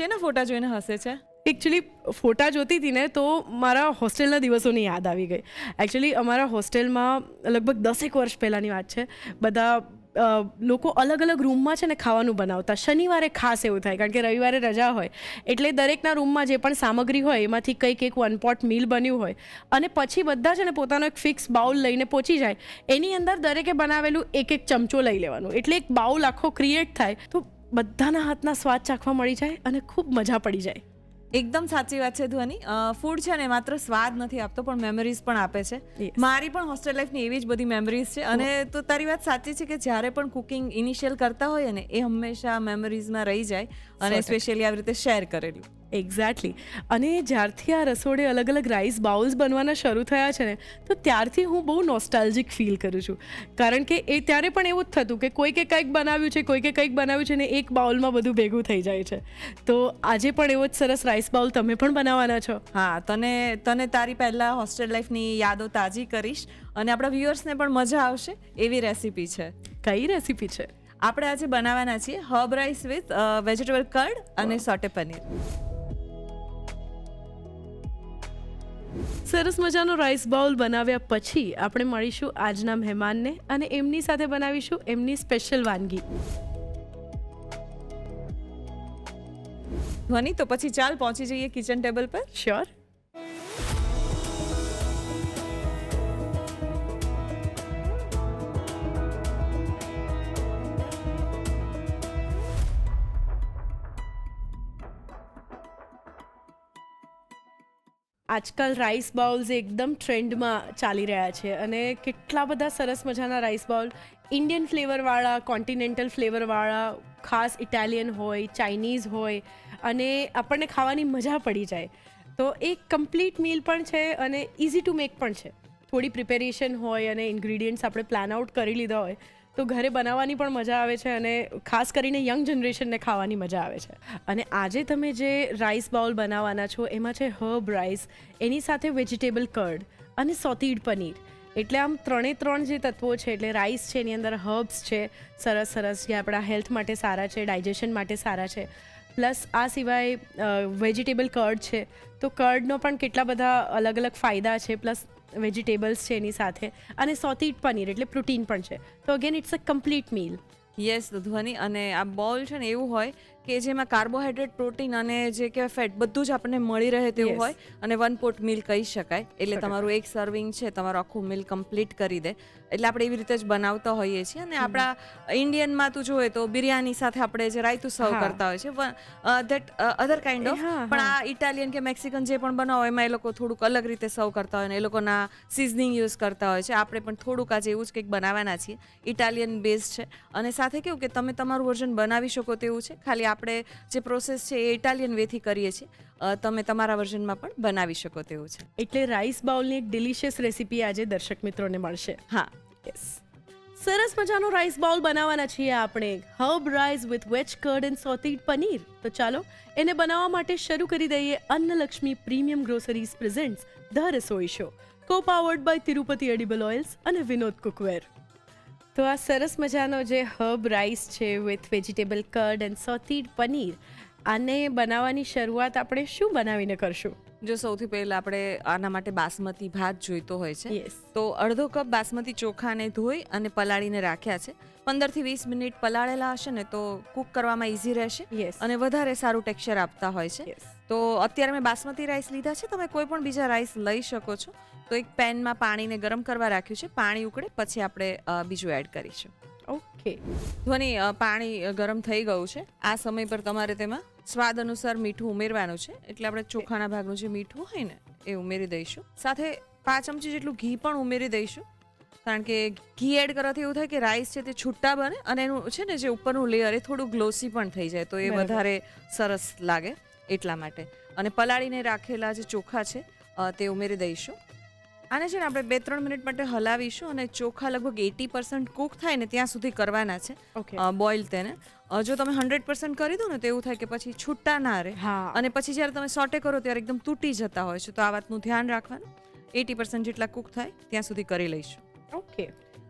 શેના ફોટા જોઈને હસે છે? એકચ્યુઅલી ફોટા જોતી હતી ને તો મારા હોસ્ટેલના દિવસોની યાદ આવી ગઈ. એકચ્યુઅલી અમારા હોસ્ટેલમાં લગભગ 10 વર્ષ પહેલાંની વાત છે. બધા લોકો અલગ અલગ રૂમમાં છે ને ખાવાનું બનાવતા. શનિવારે ખાસ એવું થાય કારણ કે રવિવારે રજા હોય એટલે દરેકના રૂમમાં જે પણ સામગ્રી હોય એમાંથી કંઈક એક વન પોટ મીલ બન્યું હોય અને પછી બધા છે ને પોતાનો એક ફિક્સ બાઉલ લઈને પહોંચી જાય. એની અંદર દરેકે બનાવેલું એક ચમચો લઈ લેવાનું એટલે એક બાઉલ આખો ક્રિએટ થાય તો બધાના હાથના સ્વાદ ચાખવા મળી જાય અને ખૂબ મજા પડી જાય. એકદમ સાચી વાત છે ધ્વનિ. ફૂડ છે ને માત્ર સ્વાદ નથી આપતો પણ મેમરીઝ પણ આપે છે. મારી પણ હોસ્ટેલ લાઈફની એવી જ બધી મેમરીઝ છે અને તો તારી વાત સાચી છે કે જ્યારે પણ કુકિંગ ઇનિશિયલ કરતા હોય ને એ હંમેશા મેમરીઝમાં રહી જાય અને સ્પેશિયલી આવી રીતે શેર કરેલું. એક્ઝેક્ટલી. અને જ્યારથી આ રસોડે અલગ અલગ રાઈસ બાઉલ્સ બનવાના શરૂ થયા છે ને તો ત્યારથી હું બહુ નોસ્ટાલ્જિક ફીલ કરું છું કારણ કે એ ત્યારે પણ એવું જ થતું કે કોઈકે કંઈક બનાવ્યું છે કોઈકે કંઈક બનાવ્યું છે ને એક બાઉલમાં બધું ભેગું થઈ જાય છે. તો આજે પણ એવો જ સરસ રાઈસ બાઉલ તમે પણ બનાવવાના છો. હા, તને તારી પહેલા હોસ્ટેલ લાઈફની યાદો તાજી કરીશ અને આપણા વ્યુઅર્સને પણ મજા આવશે એવી રેસીપી છે. કઈ રેસીપી છે? આપણે આજે બનાવવાના છીએ herb rice with vegetable curd અને સોટે પનીર. સરસ મજાનો રાઈસ બાઉલ બનાવ્યા પછી આપણે મળીશું આજના મહેમાનને અને એમની સાથે બનાવીશું એમની સ્પેશિયલ વાનગી. ધ્વનિ, તો પછી ચાલ પહોંચી જઈએ કિચન ટેબલ પર. શ્યોર. આજકાલ રાઈસ બાઉલ્સ એકદમ ટ્રેન્ડમાં ચાલી રહ્યા છે અને કેટલા બધા સરસ મજાના રાઈસ બાઉલ ઇન્ડિયન ફ્લેવરવાળા, કોન્ટિનેન્ટલ ફ્લેવરવાળા, ખાસ ઇટાલિયન હોય, ચાઇનીઝ હોય અને આપણને ખાવાની મજા પડી જાય. તો એક કમ્પ્લીટ મીલ પણ છે અને ઇઝી ટુ મેક પણ છે. થોડી પ્રિપેરેશન હોય અને ઇન્ગ્રીડિયન્ટ્સ આપણે પ્લાન આઉટ કરી લીધા હોય તો ઘરે બનાવવાની પણ મજા આવે છે અને ખાસ કરીને યંગ જનરેશનને ખાવાની મજા આવે છે. અને આજે તમે જે રાઈસ બાઉલ બનાવવાના છો એમાં છે હર્બ રાઈસ, એની સાથે વેજીટેબલ કર્ડ અને સોતીડ પનીર. એટલે આમ ત્રણ જે તત્વો છે એટલે રાઈસ છે, એની અંદર હર્બ્સ છે સરસ જે આપણા હેલ્થ માટે સારા છે, ડાયજેશન માટે સારા છે. પ્લસ આ સિવાય વેજીટેબલ કર્ડ છે તો કર્ડનો પણ કેટલા બધા અલગ અલગ ફાયદા છે. પ્લસ વેજીટેબલ્સ છે એની સાથે અને સોતીડ પનીર એટલે પ્રોટીન પણ છે. તો again it's a complete meal. Yes Dhwani, અને આ બોલ છે ને એવું હોય કે જેમાં કાર્બોહાઈડ્રેટ, પ્રોટીન અને જે કહેવાય ફેટ બધું જ આપણને મળી રહે તેવું હોય અને વન પોટ મીલ કહી શકાય. એટલે તમારું એક સર્વિંગ છે તમારું આખું મીલ કમ્પ્લીટ કરી દે. એટલે આપણે એવી રીતે જ બનાવતા હોઈએ છીએ. અને આપણા ઇન્ડિયનમાં તું જોઈએ તો બિરયાની સાથે આપણે જે રાયતું સર્વ કરતા હોય છે ધેટ અધર કાઇન્ડ ઓફ, પણ આ ઇટાલિયન કે મેક્સિકન જે પણ બનાવો એમાં એ લોકો થોડુંક અલગ રીતે સર્વ કરતા હોય ને એ લોકોના સિઝનિંગ યુઝ કરતા હોય છે. આપણે પણ થોડુંક આજે એવું જ કંઈક બનાવવાના છીએ. ઇટાલિયન બેઝ છે અને સાથે કેવું કે તમે તમારું વર્ઝન બનાવી શકો તેવું છે. ખાલી આપણે જે પ્રોસેસ છે એ ઇટાલિયન વેથી કરીએ છીએ. તમે તમારા વર્ઝનમાં પણ બનાવી શકો તેવું છે. એટલે રાઈસ બાઉલની એક ડિલિશિયસ રેસીપી આજે દર્શક મિત્રોને મળશે. હા, યસ. સરસ મજાનો રાઈસ બાઉલ બનાવવાના છીએ આપણે, herb rice with veg curd and sauteed paneer. તો ચાલો એને બનાવવા માટે શરૂ કરી દઈએ. Annalakshmi premium groceries presents the Rasoi show, co powered by Tirupati edible oils અને વિનોદ કુકવેર. તો આ સરસ મજાનો જે હર્બ રાઈસ છે with vegetable curd and sauteed paneer, આને બનાવવાની શરૂઆત આપણે શું બનાવીને કરશું? જો સૌથી પહેલા આપણે આના માટે બાસમતી ભાત જોઈતો હોય છે. Yes. તો અડધો કપ બાસમતી ચોખાને ધોઈ અને પલાળીને રાખ્યા છે. 15 થી 20 મિનિટ પલાળેલા હશે ને તો કુક કરવામાં ઇઝી રહેશે. Yes. અને વધારે સારું ટેક્સચર આપતા હોય છે. Yes. તો અત્યારે મેં બાસમતી રાઈસ લીધા છે. તમે કોઈ પણ બીજા રાઈસ લઈ શકો છો. તો એક પેનમાં પાણીને ગરમ કરવા રાખ્યું છે. પાણી ઉકળે પછી આપણે બીજું એડ કરીશું. ઓકે. ધ્વનિ, પાણી ગરમ થઈ ગયું છે. આ સમય પર તમારે તેમાં સ્વાદ અનુસાર મીઠું ઉમેરવાનું છે. એટલે આપણે ચોખાના ભાગનું જે મીઠું હોય ને એ ઉમેરી દઈશું. સાથે 5 ચમચી જેટલું ઘી પણ ઉમેરી દઈશું. કારણ કે ઘી એડ કરવાથી એવું થાય કે રાઈસ છે તે છૂટા બને અને એનું છે ને જે ઉપરનું લેયર એ થોડું ગ્લોસી પણ થઈ જાય તો એ વધારે સરસ લાગે એટલા માટે. અને પલાળીને રાખેલા જે ચોખા છે તે ઉમેરી દઈશું. આને છે ને આપણે 2-3 મિનિટ માટે હલાવીશું અને ચોખા લગભગ 80% કૂક થાય ને ત્યાં સુધી કરવાના છે. બોઇલ તેને. જો તમે 100% કરી દો ને તો એવું થાય કે પછી છૂટા ના રહે અને પછી જ્યારે તમે સોટે કરો ત્યારે એકદમ તૂટી જતા હોય છે. તો આ વાતનું ધ્યાન રાખવાનું. 80% જેટલા કૂક થાય ત્યાં સુધી કરી લઈશું. ઓકે.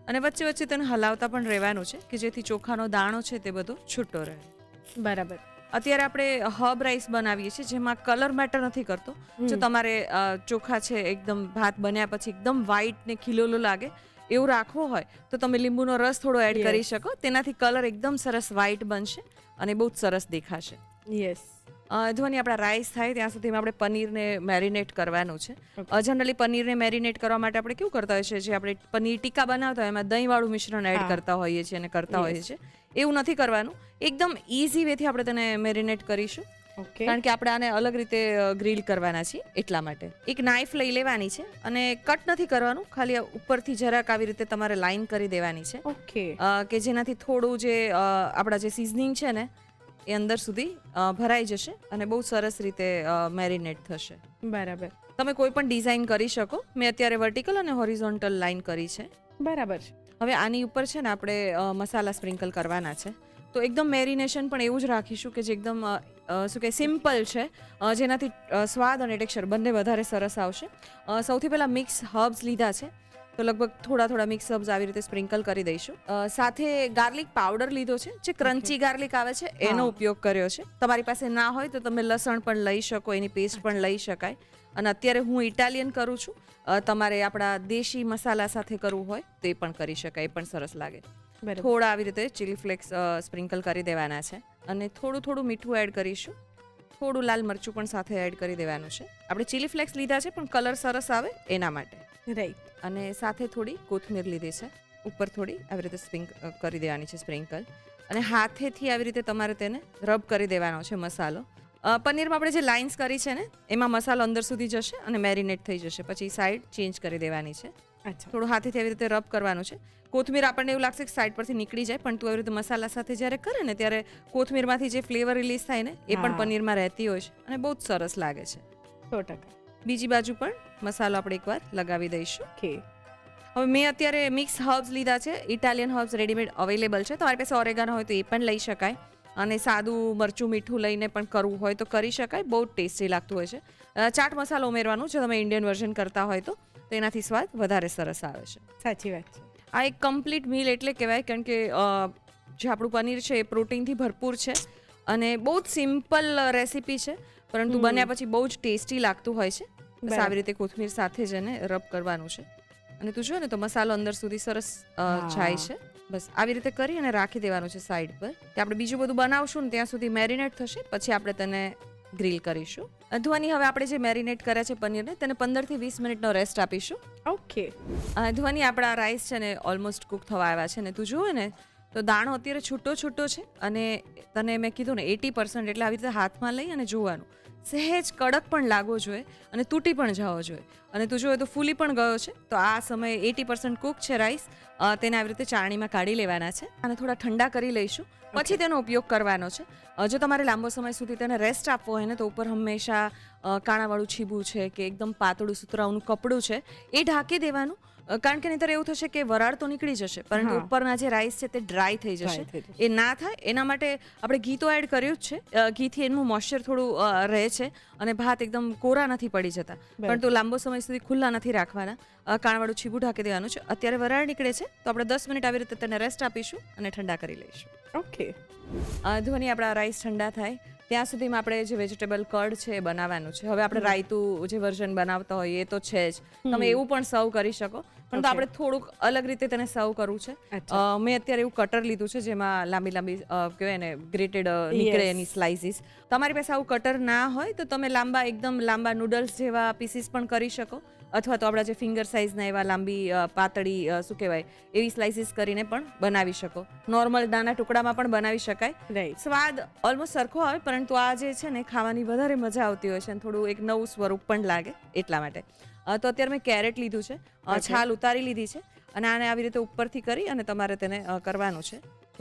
અને વચ્ચે વચ્ચે તેને હલાવતા પણ રહેવાનું છે કે જેથી ચોખાનો દાણો છે તે બધો છૂટો રહે. બરાબર. અત્યારે આપણે હબ રાઈસ બનાવીએ છીએ જેમાં કલર મેટર નથી કરતો. જો તમારે ચોખા છે એકદમ ભાત બન્યા પછી એકદમ વ્હાઈટ ને ખીલોલો લાગે એવું રાખવો હોય તો તમે લીંબુનો રસ થોડો એડ કરી શકો. તેનાથી કલર એકદમ સરસ વ્હાઈટ બનશે અને બહુ જ સરસ દેખાશે. યસ. ધ્વની આપણા રાઈસ થાય ત્યાં સુધીમાં આપણે પનીરને મેરિનેટ કરવાનું છે. જનરલી પનીરને મેરિનેટ કરવા માટે આપણે કેવું કરતા હોઈએ છીએ, જે આપણે પનીર ટીકા બનાવતા હોય એમાં દહીંવાળું મિશ્રણ એડ કરતા હોઈએ છીએ અને કરતા હોઈએ છીએ. એવું નથી કરવાનું. એકદમ ઇઝી વેથી આપણે તેને મેરિનેટ કરીશું. કારણ કે આપણે આને અલગ રીતે ગ્રીલ કરવાના છીએ એટલા માટે. એક નાઈફ લઈ લેવાની છે અને કટ નથી કરવાનું, ખાલી ઉપરથી જરાક આવી રીતે તમારે લાઈન કરી દેવાની છે. ઓકે. કે જેનાથી થોડું જે આપણા જે સિઝનિંગ છે ને એ અંદર સુધી ભરાઈ જશે અને બહુ સરસ રીતે મેરિનેટ થશે. બરાબર. તમે કોઈ પણ ડિઝાઇન કરી શકો. મેં અત્યારે વર્ટિકલ અને હોરિઝોન્ટલ લાઈન કરી છે. બરાબર છે. હવે આની ઉપર છે ને આપણે મસાલા સ્પ્રિંકલ કરવાના છે. તો એકદમ મેરિનેશન પણ એવું જ રાખીશું કે જે એકદમ શું કહે સિમ્પલ છે, જેનાથી સ્વાદ અને ટેક્સચર બંને વધારે સરસ આવશે. સૌથી પહેલાં મિક્સ હર્બ્સ લીધા છે તો લગભગ થોડા મિક્સ હર્બ્સ આવી રીતે સ્પ્રિંકલ કરી દઈશું. સાથે ગાર્લિક પાવડર લીધો છે, જે ક્રન્ચી ગાર્લિક આવે છે એનો ઉપયોગ કર્યો છે. તમારી પાસે ના હોય તો તમે લસણ પણ લઈ શકો, એની પેસ્ટ પણ લઈ શકાય. અને અત્યારે હું ઇટાલિયન કરું છું, તમારે આપણા દેશી મસાલા સાથે કરવું હોય તો એ પણ કરી શકાય, એ પણ સરસ લાગે. થોડા આવી રીતે ચીલી ફ્લેક્સ સ્પ્રિંકલ કરી દેવાના છે અને થોડું મીઠું એડ કરીશું. થોડું લાલ મરચું પણ સાથે એડ કરી દેવાનું છે. આપણે ચીલી ફ્લેક્સ લીધા છે પણ કલર સરસ આવે એના માટે. રાઈટ. અને સાથે થોડી કોથમીર લીધી છે, ઉપર થોડી આવી રીતે કરી દેવાની છે સ્પ્રિંકલ. અને હાથેથી આવી રીતે તમારે તેને રબ કરી દેવાનો છે મસાલો. પનીરમાં આપણે જે લાઇન્સ કરી છે ને એમાં મસાલો અંદર સુધી જશે અને મેરિનેટ થઈ જશે. પછી સાઈડ ચેન્જ કરી દેવાની છે. થોડું હાથેથી આવી રીતે રબ કરવાનું છે. કોથમીર આપણને એવું લાગશે કે સાઈડ પરથી નીકળી જાય, પણ તું આવી રીતે મસાલા સાથે જ્યારે કરે ને ત્યારે કોથમીરમાંથી જે ફ્લેવર રિલીઝ થાય ને એ પણ પનીરમાં રહેતી હોય છે અને બહુ જ સરસ લાગે છે. 100%. બીજી બાજુ પણ મસાલો આપણે એકવાર લગાવી દઈશું. ઓકે. હવે મેં અત્યારે મિક્સ હર્બ્સ લીધા છે. ઇટાલિયન હર્બ્સ રેડીમેડ અવેલેબલ છે. તમારી પાસે ઓરેગાનો હોય તો એ પણ લઈ શકાય અને સાદું મરચું મીઠું લઈને પણ કરવું હોય તો કરી શકાય. બહુ ટેસ્ટી લાગતું હોય છે. ચાટ મસાલો ઉમેરવાનું જો તમે ઇન્ડિયન વર્ઝન કરતા હોય તો એનાથી સ્વાદ વધારે સરસ આવે છે. સાચી વાત છે. આ એક કમ્પ્લીટ મીલ એટલે કહેવાય, કારણ કે જે આપણું પનીર છે એ પ્રોટીનથી ભરપૂર છે અને બહુ જ સિમ્પલ રેસીપી છે, પરંતુ બન્યા પછી બહુ જ ટેસ્ટી લાગતું હોય છે. બસ આવી રીતે કોથમીર સાથે જ એને રબ કરવાનું છે અને તું જો ને તો મસાલો અંદર સુધી સરસ જાય છે. બસ આવી રીતે કરી અને રાખી દેવાનું છે સાઈડ પર, કે આપણે બીજું બધું બનાવશું ને ત્યાં સુધી મેરિનેટ થશે, પછી આપણે તેને ગ્રીલ કરીશું. ધ્વની, હવે આપણે જે મેરિનેટ કર્યા છે પનીરને તેને 15 થી 20 મિનિટનો રેસ્ટ આપીશું. ઓકે. ધ્વની, આપણા રાઈસ છે ને ઓલમોસ્ટ કુક થવા આવ્યા છે ને તું જુએ ને તો દાણો અત્યારે છૂટો છે અને તને મેં કીધું ને 80% એટલે આવી રીતે હાથમાં લઈ અને જોવાનું. સહેજ કડક પણ લાગવો જોઈએ અને તૂટી પણ જવો જોઈએ. અને તું જોઈએ તો ફૂલી પણ ગયો છે. તો આ સમયે 80% કુક છે રાઈસ. તેને આવી રીતે ચાળણીમાં કાઢી લેવાના છે અને થોડા ઠંડા કરી લઈશું, પછી તેનો ઉપયોગ કરવાનો છે. જો તમારે લાંબો સમય સુધી તેને રેસ્ટ આપવો હોય ને તો ઉપર હંમેશા કાણાવાળું છીબું છે કે એકદમ પાતળું સુતરાઉનું કપડું છે એ ઢાંકી દેવાનું. કારણ કે નહીંતર એવું થશે કે વરાળ તો નીકળી જશે પરંતુ ઉપરના જે રાઈસ છે તે ડ્રાય થઈ જશે. એ ના થાય એના માટે આપણે ઘી તો એડ કર્યું જ છે. ઘીથી એનું મોઇશ્ચર થોડું રહે છે અને ભાત એકદમ કોરા નથી પડી જતા, પરંતુ લાંબો સમય સુધી ખુલ્લા નથી રાખવાના. કાણાવાળું છીબું ઢાંકી દેવાનું છે. અત્યારે વરાળ નીકળે છે તો આપણે 10 મિનિટ આવી રીતે તેને રેસ્ટ આપીશું અને ઠંડા કરી લઈશું. ઓકે. ધ્વની, આપણા રાઈસ ઠંડા થાય ત્યાં સુધીમાં આપણે જે વેજીટેબલ કડ છે એ બનાવવાનું છે. હવે આપણે રાયતું જે વર્ઝન બનાવતા હોઈએ એ તો છે જ, તમે એવું પણ સર્વ કરી શકો, પણ તો આપણે થોડુંક અલગ રીતે તેને સર્વ કરવું છે. મેં અત્યારે એવું કટર લીધું છે જેમાં લાંબી કહેવાય ને ગ્રેટેડ નીકળે એની સ્લાઇસીસ. તમારી પાસે આવું કટર ના હોય તો તમે એકદમ લાંબા નૂડલ્સ જેવા પીસીસ પણ કરી શકો, અથવા તો આપણા જે ફિંગર સાઇઝના એવા લાંબી પાતળી શું કહેવાય એવી સ્લાઇસીસ કરીને પણ બનાવી શકો. નોર્મલ નાના ટુકડામાં પણ બનાવી શકાય. સ્વાદ ઓલમોસ્ટ સરખો આવે, પરંતુ આ જે છે ને ખાવાની વધારે મજા આવતી હોય છે અને થોડું એક નવું સ્વરૂપ પણ લાગે એટલા માટે. તો અત્યારે મેં કેરેટ લીધું છે, છાલ ઉતારી લીધી છે અને આને આવી રીતે ઉપરથી કરી અને તમારે તેને કરવાનું છે.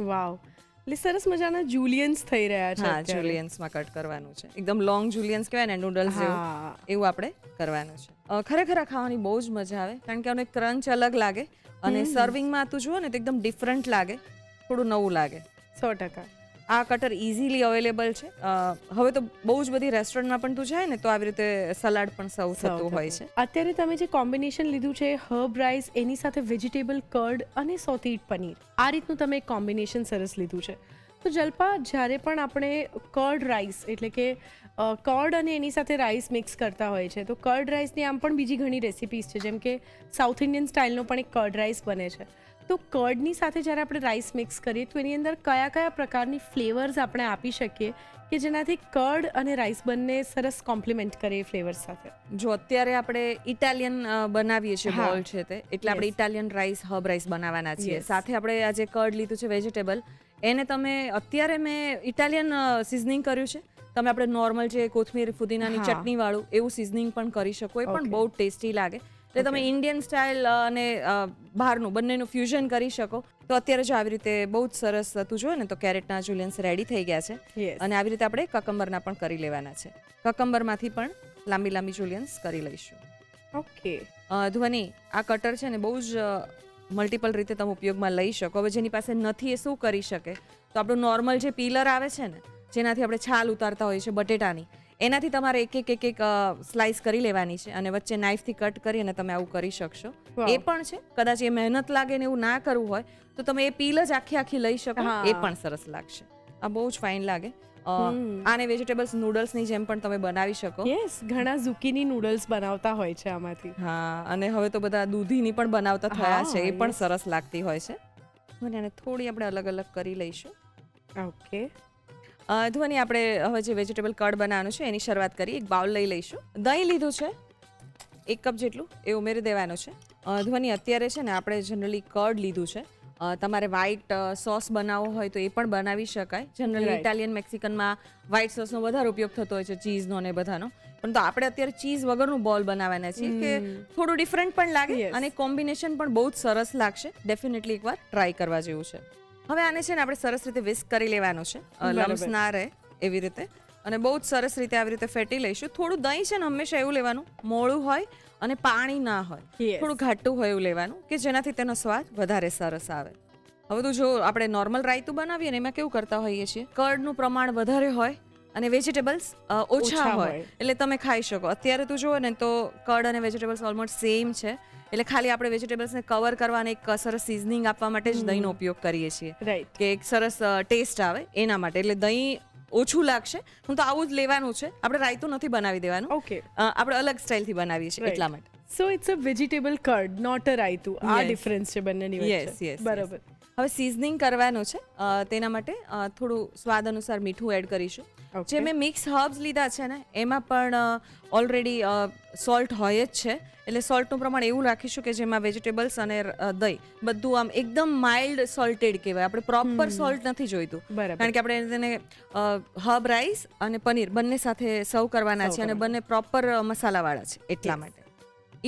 વાવ, એટલે સરસ મજાના જુલિયન્સ થઈ રહ્યા છે. હા, જુલિયન્સમાં કટ કરવાનું છે. એકદમ લોંગ જુલિયન્સ કહેવાય ને નૂડલ્સ જેવું, એવું આપણે કરવાનું છે. ખરેખર આ ખાવાની બહુ જ મજા આવે, કારણ કે આનો એક ક્રંચ અલગ લાગે અને સર્વિંગમાં તું જુઓ ને તો એકદમ ડિફરન્ટ લાગે, થોડું નવું લાગે. 100%. આ કટર ઇઝીલી અવેલેબલ છે. હવે તો બહુ જ બધી રેસ્ટોરન્ટમાં પણ તું જાય ને તો આવી રીતે સલાડ પણ સર્વ થતું હોય છે. અત્યારે તમે જે કોમ્બિનેશન લીધું છે હર્બ રાઈસ એની સાથે વેજીટેબલ કર્ડ અને સોટેડ પનીર, આ રીતનું તમે એક કોમ્બિનેશન સરસ લીધું છે. તો જલ્પા જ્યારે પણ આપણે કર્ડ રાઈસ એટલે કે કર્ડ અને એની સાથે રાઈસ મિક્સ કરતા હોય છે તો કર્ડ રાઈસની આમ પણ બીજી ઘણી રેસિપીઝ છે જેમ કે સાઉથ ઇન્ડિયન સ્ટાઇલનો પણ એક કર્ડ રાઈસ બને છે તો કર્ડની સાથે જ્યારે આપણે રાઈસ મિક્સ કરીએ તો એની અંદર કયા કયા પ્રકારની ફ્લેવર્સ આપણે આપી શકીએ કે જેનાથી કર્ડ અને રાઈસ બંને સરસ કોમ્પ્લિમેન્ટ કરે એ ફ્લેવર્સ સાથે. જો અત્યારે આપણે ઇટાલિયન બનાવીએ છીએ હા. બોલ છે તે એટલે આપણે ઇટાલિયન રાઈસ હબ રાઈસ બનાવવાના છીએ. Yes. સાથે આપણે આ જે કર્ડ લીધું છે વેજીટેબલ એને તમે અત્યારે મેં ઇટાલિયન સિઝનિંગ કર્યું છે. તમે આપણે નોર્મલ જે કોથમીર ફુદીનાની હા. ચટણી વાળું એવું સિઝનિંગ પણ કરી શકો એ પણ Okay. બહુ ટેસ્ટી લાગે. એટલે તમે ઇન્ડિયન સ્ટાઇલ અને બહારનું બંનેનું ફ્યુઝન કરી શકો. તો અત્યારે જો આવી રીતે બહુ જ સરસ તું જોયું ને તો કેરેટના જુલિયન્સ રેડી થઈ ગયા છે. Yes. અને આવી રીતે આપણે કકમ્બરના પણ કરી લેવાના છે. કકમ્બરમાંથી પણ લાંબી લાંબી જુલિયન્સ કરી લઈશું. ઓકે. ધ્વનિ આ કટર છે ને બહુ જ મલ્ટિપલ રીતે તમે ઉપયોગમાં લઈ શકો. હવે જેની પાસે નથી એ શું કરી શકે તો આપણું નોર્મલ જે પીલર આવે છે ને જેનાથી આપણે છાલ ઉતારતા હોઈએ છીએ બટેટાની એનાથી તમારે એક સ્લાઇસ કરી લેવાની છે અને વચ્ચે નાઇફથી કટ કરી અને તમે આવું કરી શકશો. Wow. એ પણ છે કદાચ એ મહેનત લાગે ને એવું ના કરવું હોય તો તમે એ પીલ જ આખી લઈ શકો. હા. એ પણ સરસ લાગશે. આ બહુ જ ફાઇન લાગે. આને વેજીટેબલ્સ નૂડલ્સની જેમ પણ તમે બનાવી શકો. યસ ઘણા ઝુકીની નૂડલ્સ બનાવતા હોય છે આમાંથી. હા અને હવે તો બધા દૂધીની પણ બનાવતા થયા હા, છે એ પણ yes. સરસ લાગતી હોય છે. અને આને થોડી આપણે અલગ અલગ કરી લઈશું. ઓકે. ધ્વનિ આપણે હવે જે વેજીટેબલ કડ બનાવવાનું છે એની શરૂઆત કરી. એક બાઉલ લઈ લઈશું. દહીં લીધું છે 1 કપ જેટલું એ ઉમેરી દેવાનું છે. ધ્વનિ અત્યારે છે ને આપણે જનરલી કડ લીધું છે. તમારે વ્હાઈટ સોસ બનાવવો હોય તો એ પણ બનાવી શકાય. Generally Right. ઇટાલિયન મેક્સિકનમાં વ્હાઈટ સોસનો વધારે ઉપયોગ થતો હોય છે ચીઝનો ને બધાનો. પણ તો આપણે અત્યારે ચીઝ વગરનું બોલ બનાવવાના છીએ કે થોડું ડિફરન્ટ પણ લાગે Yes. અને કોમ્બિનેશન પણ બહુ જ સરસ લાગશે. ડેફિનેટલી એકવાર ટ્રાય કરવા જેવું છે. હવે આને છે ને આપણે સરસ રીતે વિસ્ક કરી લેવાનું છે. લમ્સ ના રહે એવી રીતે અને બહુ જ સરસ રીતે આવી રીતે ફેટી લઈશું. થોડું દહીં છે ને હંમેશા એવું લેવાનું મોળું હોય અને પાણી ના હોય. Yes. થોડું ઘાટું હોય એવું લેવાનું કે જેનાથી તેનો સ્વાદ વધારે સરસ આવે. હવે તો જો આપણે નોર્મલ રાયતું બનાવીએ ને એમાં કેવું કરતા હોઈએ છીએ કર્ડનું પ્રમાણ વધારે હોય અને વેજીટેબલ્સ ઓછા ઓછા હોય હોય. એટલે તમે ખાઈ શકો. અત્યારે તું જુઓ ને તો કર્ડ અને વેજીટેબલ્સ ઓલમોસ્ટ સેમ છે એટલે ખાલી આપણે વેજીટેબલ્સને કવર કરવા અને એક સરસ સિઝનિંગ આપવા માટે જ દહીંનો ઉપયોગ કરીએ છીએ રાઈટ. કે એક સરસ ટેસ્ટ આવે એના માટે. એટલે દહીં ઓછું લાગશે. હું તો આવું જ લેવાનું છે. આપણે રાયતું નથી બનાવી દેવાનું. ઓકે. આપણે અલગ સ્ટાઇલથી બનાવીએ છીએ Right. એટલા માટે. So it's a vegetable curd not a રાયતું. આ Yes. ડિફરન્સ છે બંનેની Yes, વચ્ચે. yes, બરાબર. હવે સિઝનિંગ કરવાનું છે. તેના માટે થોડું સ્વાદ અનુસાર મીઠું એડ કરીશું. Okay. જે મેં મિક્સ હર્બ્સ લીધા છે ને એમાં પણ ઓલરેડી સોલ્ટ હોય જ છે. એટલે સોલ્ટનું પ્રમાણ એવું રાખીશું કે જેમાં વેજીટેબલ્સ અને દહીં બધું આમ એકદમ માઇલ્ડ સોલ્ટેડ કહેવાય. આપણે પ્રોપર સોલ્ટ નથી જોઈતું બરાબર. કારણ કે આપણે તેને હર્બ રાઈસ અને પનીર બંને સાથે સર્વ કરવાના છે અને બંને પ્રોપર મસાલાવાળા છે એટલા માટે.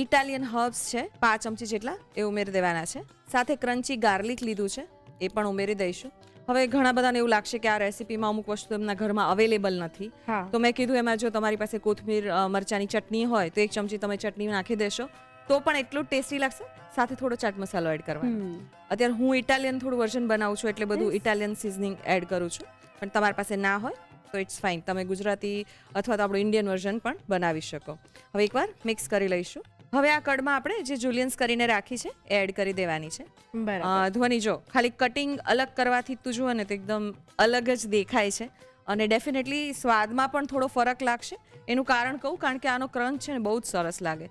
ઇટાલિયન હર્બ્સ છે 5 ચમચી જેટલા એ ઉમેરી દેવાના છે. સાથે ક્રન્ચી ગાર્લિક લીધું છે એ પણ ઉમેરી દઈશું. હવે ઘણા બધાને એવું લાગશે કે આ રેસીપીમાં અમુક વસ્તુ એમના ઘરમાં અવેલેબલ નથી હા. તો મેં કીધું એમાં જો તમારી પાસે કોથમીર મરચાની ચટણી હોય તો 1 ચમચી તમે ચટણી નાખી દેશો તો પણ એટલું ટેસ્ટી લાગશે. સાથે થોડો ચાટ મસાલો એડ કરવાનો. અત્યારે હું ઇટાલિયન થોડું વર્ઝન બનાવું છું એટલે બધું ઇટાલિયન સિઝનિંગ એડ કરું છું. પણ તમારી પાસે ના હોય તો ઇટ્સ ફાઇન. તમે ગુજરાતી અથવા તો આપણું ઇન્ડિયન વર્ઝન પણ બનાવી શકો. હવે એકવાર મિક્સ કરી લઈશું. હવે આ કડમાં આપણે જે જુલિયન્સ કરીને રાખી છે એ એડ કરી દેવાની છે. બરાબર. ધ્વનિ જો ખાલી કટિંગ અલગ કરવાથી તું જુઓ ને તો એકદમ અલગ જ દેખાય છે અને ડેફિનેટલી સ્વાદમાં પણ થોડો ફરક લાગશે. એનું કારણ કહું કારણ કે આનો ક્રંચ છે ને બહુ જ સરસ લાગે.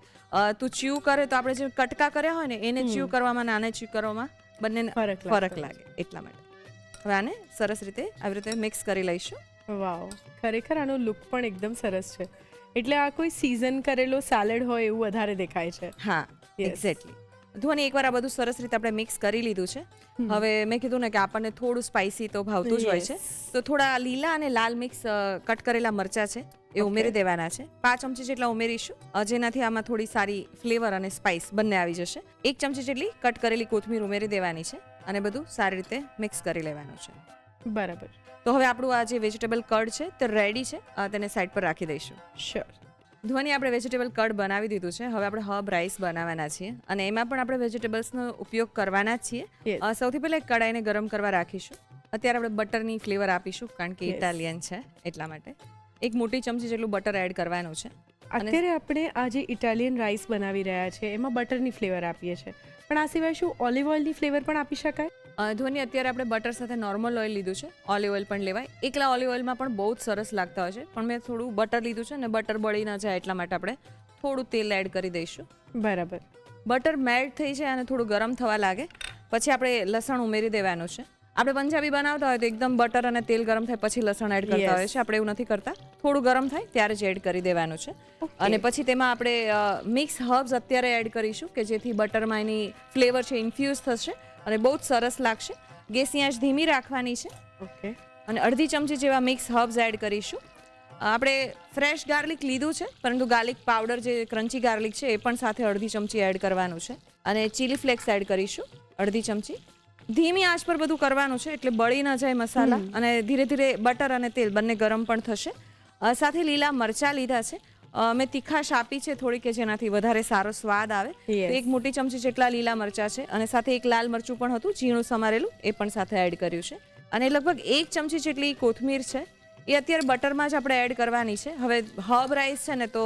તું ચ્યુ કરે તો આપણે જે કટકા કર્યા હોય ને એને ચ્યુ કરવામાં નાને ચ્યુ કરવામાં બંને ફરક લાગે એટલા માટે. હવે આને સરસ રીતે આવી રીતે મિક્સ કરી લઈશું. વાવ, ખરેખર આનો લુક પણ એકદમ સરસ છે. એટલે આ કોઈ સીઝન કરેલો સેલેડ હોય એવું વધારે દેખાય છે. હા Yes. એક્ઝેક્ટલી. ધ્વનિ એકવાર આ બધું સરસ રીતે આપણે મિક્સ કરી લીધું છે. હવે મેં કીધું ને કે આપણને થોડું સ્પાઇસી તો ભાવતું જ હોય છે. Yes. તો થોડા લીલા અને લાલ મિક્સ કટ કરેલા મરચાં છે એ ઉમેરી દેવાના છે. 5 ચમચી જેટલા ઉમેરીશું જેનાથી આમાં થોડી સારી ફ્લેવર અને સ્પાઇસ બંને આવી જશે. 1 ચમચી જેટલી કટ કરેલી કોથમીર ઉમેરી દેવાની છે અને બધું સારી રીતે મિક્સ કરી લેવાનું છે. બરાબર. તો હવે આપણું આ જે વેજીટેબલ કડ છે તે રેડી છે. તેને સાઈડ પર રાખી દઈશું. શ્યોર. ધ્વનિ આપણે વેજીટેબલ કડ બનાવી દીધું છે. હવે આપણે હર્બ રાઈસ બનાવવાના છીએ અને એમાં પણ આપણે વેજીટેબલ્સનો ઉપયોગ કરવાના જ છીએ. Yes. સૌથી પહેલા એક કડાઈને ગરમ કરવા રાખીશું. અત્યારે આપણે બટરની ફ્લેવર આપીશું કારણ કે Yes. ઇટાલિયન છે એટલા માટે. 1 મોટી ચમચી જેટલું બટર એડ કરવાનું છે. અત્યારે આપણે આ જે ઇટાલિયન રાઈસ બનાવી રહ્યા છે એમાં બટરની ફ્લેવર આપીએ છીએ પણ આ સિવાય શું ઓલિવ ઓઇલની ફ્લેવર પણ આપી શકાય? ધ્વનિ અત્યારે આપણે બટર સાથે નોર્મલ ઓઇલ લીધું છે, ઓલિવ ઓઇલ પણ લેવાય. એકલા ઓલિવ ઓઇલમાં પણ બહુ જ સરસ લાગતા હોય છે, પણ મેં થોડું બટર લીધું છે ને બટર બળી ના જાય એટલા માટે આપણે થોડું તેલ એડ કરી દઈશું. બરાબર. બટર મેલ્ટ થઈ જાય અને થોડું ગરમ થવા લાગે પછી આપણે લસણ ઉમેરી દેવાનું છે. આપણે પંજાબી બનાવતા હોય તો એકદમ બટર અને તેલ ગરમ થાય પછી લસણ એડ કરતા હોય છે, આપણે એવું નથી કરતા. થોડું ગરમ થાય ત્યારે જ એડ કરી દેવાનું છે. અને પછી તેમાં આપણે મિક્સ હર્બ્સ અત્યારે એડ કરીશું કે જેથી બટરમાં એની ફ્લેવર છે ઇન્ફ્યુઝ થશે અને બહુ જ સરસ લાગશે. ગેસની આંચ ધીમી રાખવાની છે. ઓકે. અને અડધી ચમચી જેવા મિક્સ હર્બ્સ એડ કરીશું. આપણે ફ્રેશ ગાર્લિક લીધું છે, પરંતુ ગાર્લિક પાવડર જે ક્રન્ચી ગાર્લિક છે એ પણ સાથે અડધી ચમચી એડ કરવાનું છે. અને ચીલી ફ્લેક્સ એડ કરીશું અડધી ચમચી. ધીમી આંચ પર બધું કરવાનું છે એટલે બળી ન જાય મસાલા અને ધીરે ધીરે બટર અને તેલ બંને ગરમ પણ થશે. સાથે લીલા મરચાં લીધા છે, મેં તીખાશ આપી છે થોડી કે જેનાથી વધારે સારો સ્વાદ આવે. તો એક મોટી ચમચી જેટલા લીલા મરચાં છે અને સાથે એક લાલ મરચું પણ હતું ઝીણું સમારેલું, એ પણ સાથે એડ કર્યું છે. અને લગભગ 1 ચમચી જેટલી કોથમીર છે એ અત્યારે બટરમાં જ આપણે એડ કરવાની છે. હવે હર્બ રાઈસ છે ને તો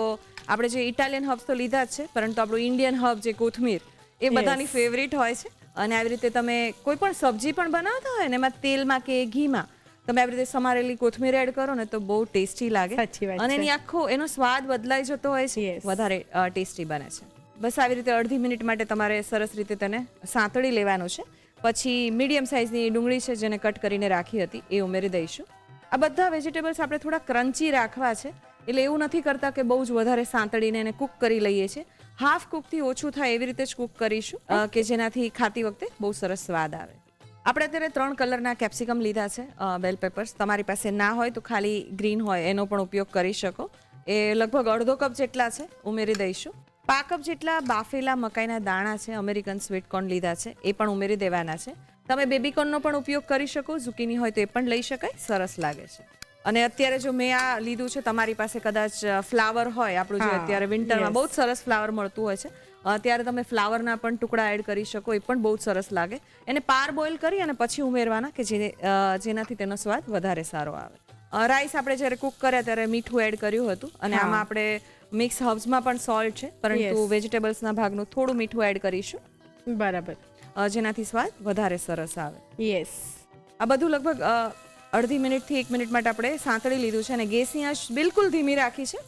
આપણે જે ઇટાલિયન હર્બ્સ તો લીધા જ છે, પરંતુ આપણું ઇન્ડિયન હર્બ જે કોથમીર એ બધાની ફેવરિટ હોય છે. અને આવી રીતે તમે કોઈ પણ સબ્જી પણ બનાવતા હોય ને એમાં તેલમાં કે ઘીમાં તમે આવી રીતે સમારેલી કોથમીર એડ કરો ને તો બહુ ટેસ્ટી લાગે અને એની આખો એનો સ્વાદ બદલાઈ જતો હોય છે, વધારે ટેસ્ટી બને છે. બસ આવી રીતે અડધી મિનિટ માટે તમારે સરસ રીતે તેને સાંતળી લેવાનું છે. પછી મીડિયમ સાઇઝની ડુંગળી છે જેને કટ કરીને રાખી હતી એ ઉમેરી દઈશું. આ બધા વેજીટેબલ્સ આપણે થોડા ક્રન્ચી રાખવા છે એટલે એવું નથી કરતા કે બહુ જ વધારે સાંતળીને એને કૂક કરી લઈએ છીએ. હાફ કૂકથી ઓછું થાય એવી રીતે જ કૂક કરીશું કે જેનાથી ખાતી વખતે બહુ સરસ સ્વાદ આવે. આપણે અત્યારે 3 કલરના કેપ્સિકમ લીધા છે, બેલ પેપર્સ. તમારી પાસે ના હોય તો ખાલી ગ્રીન હોય એનો પણ ઉપયોગ કરી શકો. એ લગભગ અડધો કપ જેટલા છે ઉમેરી દઈશું. 5 કપ જેટલા બાફેલા મકાઈના દાણા છે, અમેરિકન સ્વીટ કોર્ન લીધા છે, એ પણ ઉમેરી દેવાના છે. તમે બેબીકોર્નનો પણ ઉપયોગ કરી શકો, ઝુકીની હોય તો એ પણ લઈ શકાય, સરસ લાગે છે. અને અત્યારે જો મેં આ લીધું છે, તમારી પાસે કદાચ ફ્લાવર હોય, આપણું જે અત્યારે વિન્ટરમાં બહુ જ સરસ ફ્લાવર મળતું હોય છે, ત્યારે તમે ફ્લાવરના પણ ટુકડા એડ કરી શકો, એ પણ બહુ જ સરસ લાગે. એને પાર બોઇલ કરી અને પછી ઉમેરવાના કે જેનાથી તેનો સ્વાદ વધારે સારો આવે. રાઈસ આપણે જ્યારે કુક કર્યા ત્યારે મીઠું એડ કર્યું હતું અને આમાં આપણે મિક્સ હર્બ્સમાં પણ સોલ્ટ છે, પરંતુ વેજીટેબલ્સના ભાગનું થોડું મીઠું એડ કરીશું. બરાબર. જેનાથી સ્વાદ વધારે સરસ આવે. યસ. આ બધું લગભગ અડધી મિનિટથી 1 મિનિટ માટે આપણે સાંતળી લીધું છે અને ગેસની આંચ બિલકુલ ધીમી રાખી છે.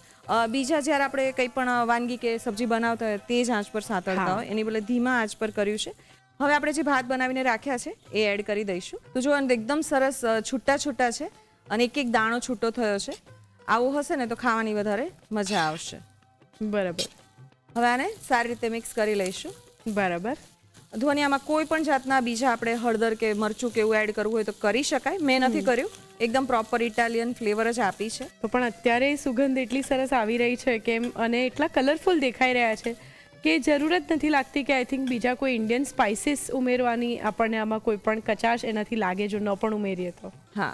બીજા જ્યારે આપણે કંઈ પણ વાનગી કે સબ્જી બનાવતા હોય તે જ આંચ પર સાંતળતા હોય એની બદલે ધીમા આંચ પર કર્યું છે. હવે આપણે જે ભાત બનાવીને રાખ્યા છે એ એડ કરી દઈશું. તો જો એકદમ સરસ છૂટા છૂટા છે અને એક એક દાણો છૂટો થયો છે. આવું હશે ને તો ખાવાની વધારે મજા આવશે. બરાબર. હવે આને સારી રીતે મિક્સ કરી લઈશું. બરાબર. ધ્વનિયામાં કોઈ પણ જાતના બીજા આપણે હળદર કે મરચું કે એવું એડ કરવું હોય તો કરી શકાય. મેં નથી કર્યું, એકદમ પ્રોપર ઇટાલિયન ફ્લેવર જ આપી છે. તો પણ અત્યારે સુગંધ એટલી સરસ આવી રહી છે કેમ અને એટલા કલરફુલ દેખાઈ રહ્યા છે કે જરૂરત નથી લાગતી કે આઈ થિંક બીજા કોઈ ઇન્ડિયન સ્પાઇસીસ ઉમેરવાની આપણને આમાં કોઈ પણ કચાશ એનાથી લાગે જો ન પણ ઉમેરીએ તો. હા,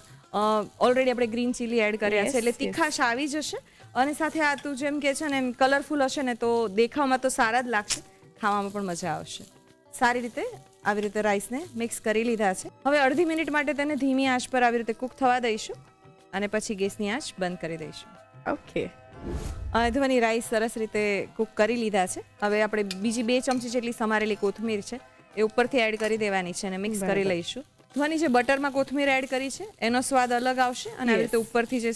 ઓલરેડી આપણે ગ્રીન ચીલી એડ કર્યા છે એટલે તીખાશ આવી જશે. અને સાથે આ તું જેમ કે છે ને એમ કલરફુલ હશે ને તો દેખાવમાં તો સારા જ લાગશે, ખાવામાં પણ મજા આવશે. સારી રીતે આવી રીતે રાઈસને મિક્સ કરી લીધા છે. હવે અડધી મિનિટ માટે તેને ધીમી આંચ પર આવી રીતે કૂક થવા દઈશું અને પછી ગેસની આંચ બંધ કરી દઈશું. ઓકે. ધ્વનિ રાઈસ સરસ રીતે કૂક કરી લીધા છે. હવે આપણે બીજી 2 ચમચી જેટલી સમારેલી કોથમીર છે એ ઉપરથી એડ કરી દેવાની છે અને મિક્સ કરી લઈશું. ધ્વનિ જે બટરમાં કોથમીર એડ કરી છે એનો સ્વાદ અલગ આવશે અને આવી રીતે ઉપરથી જે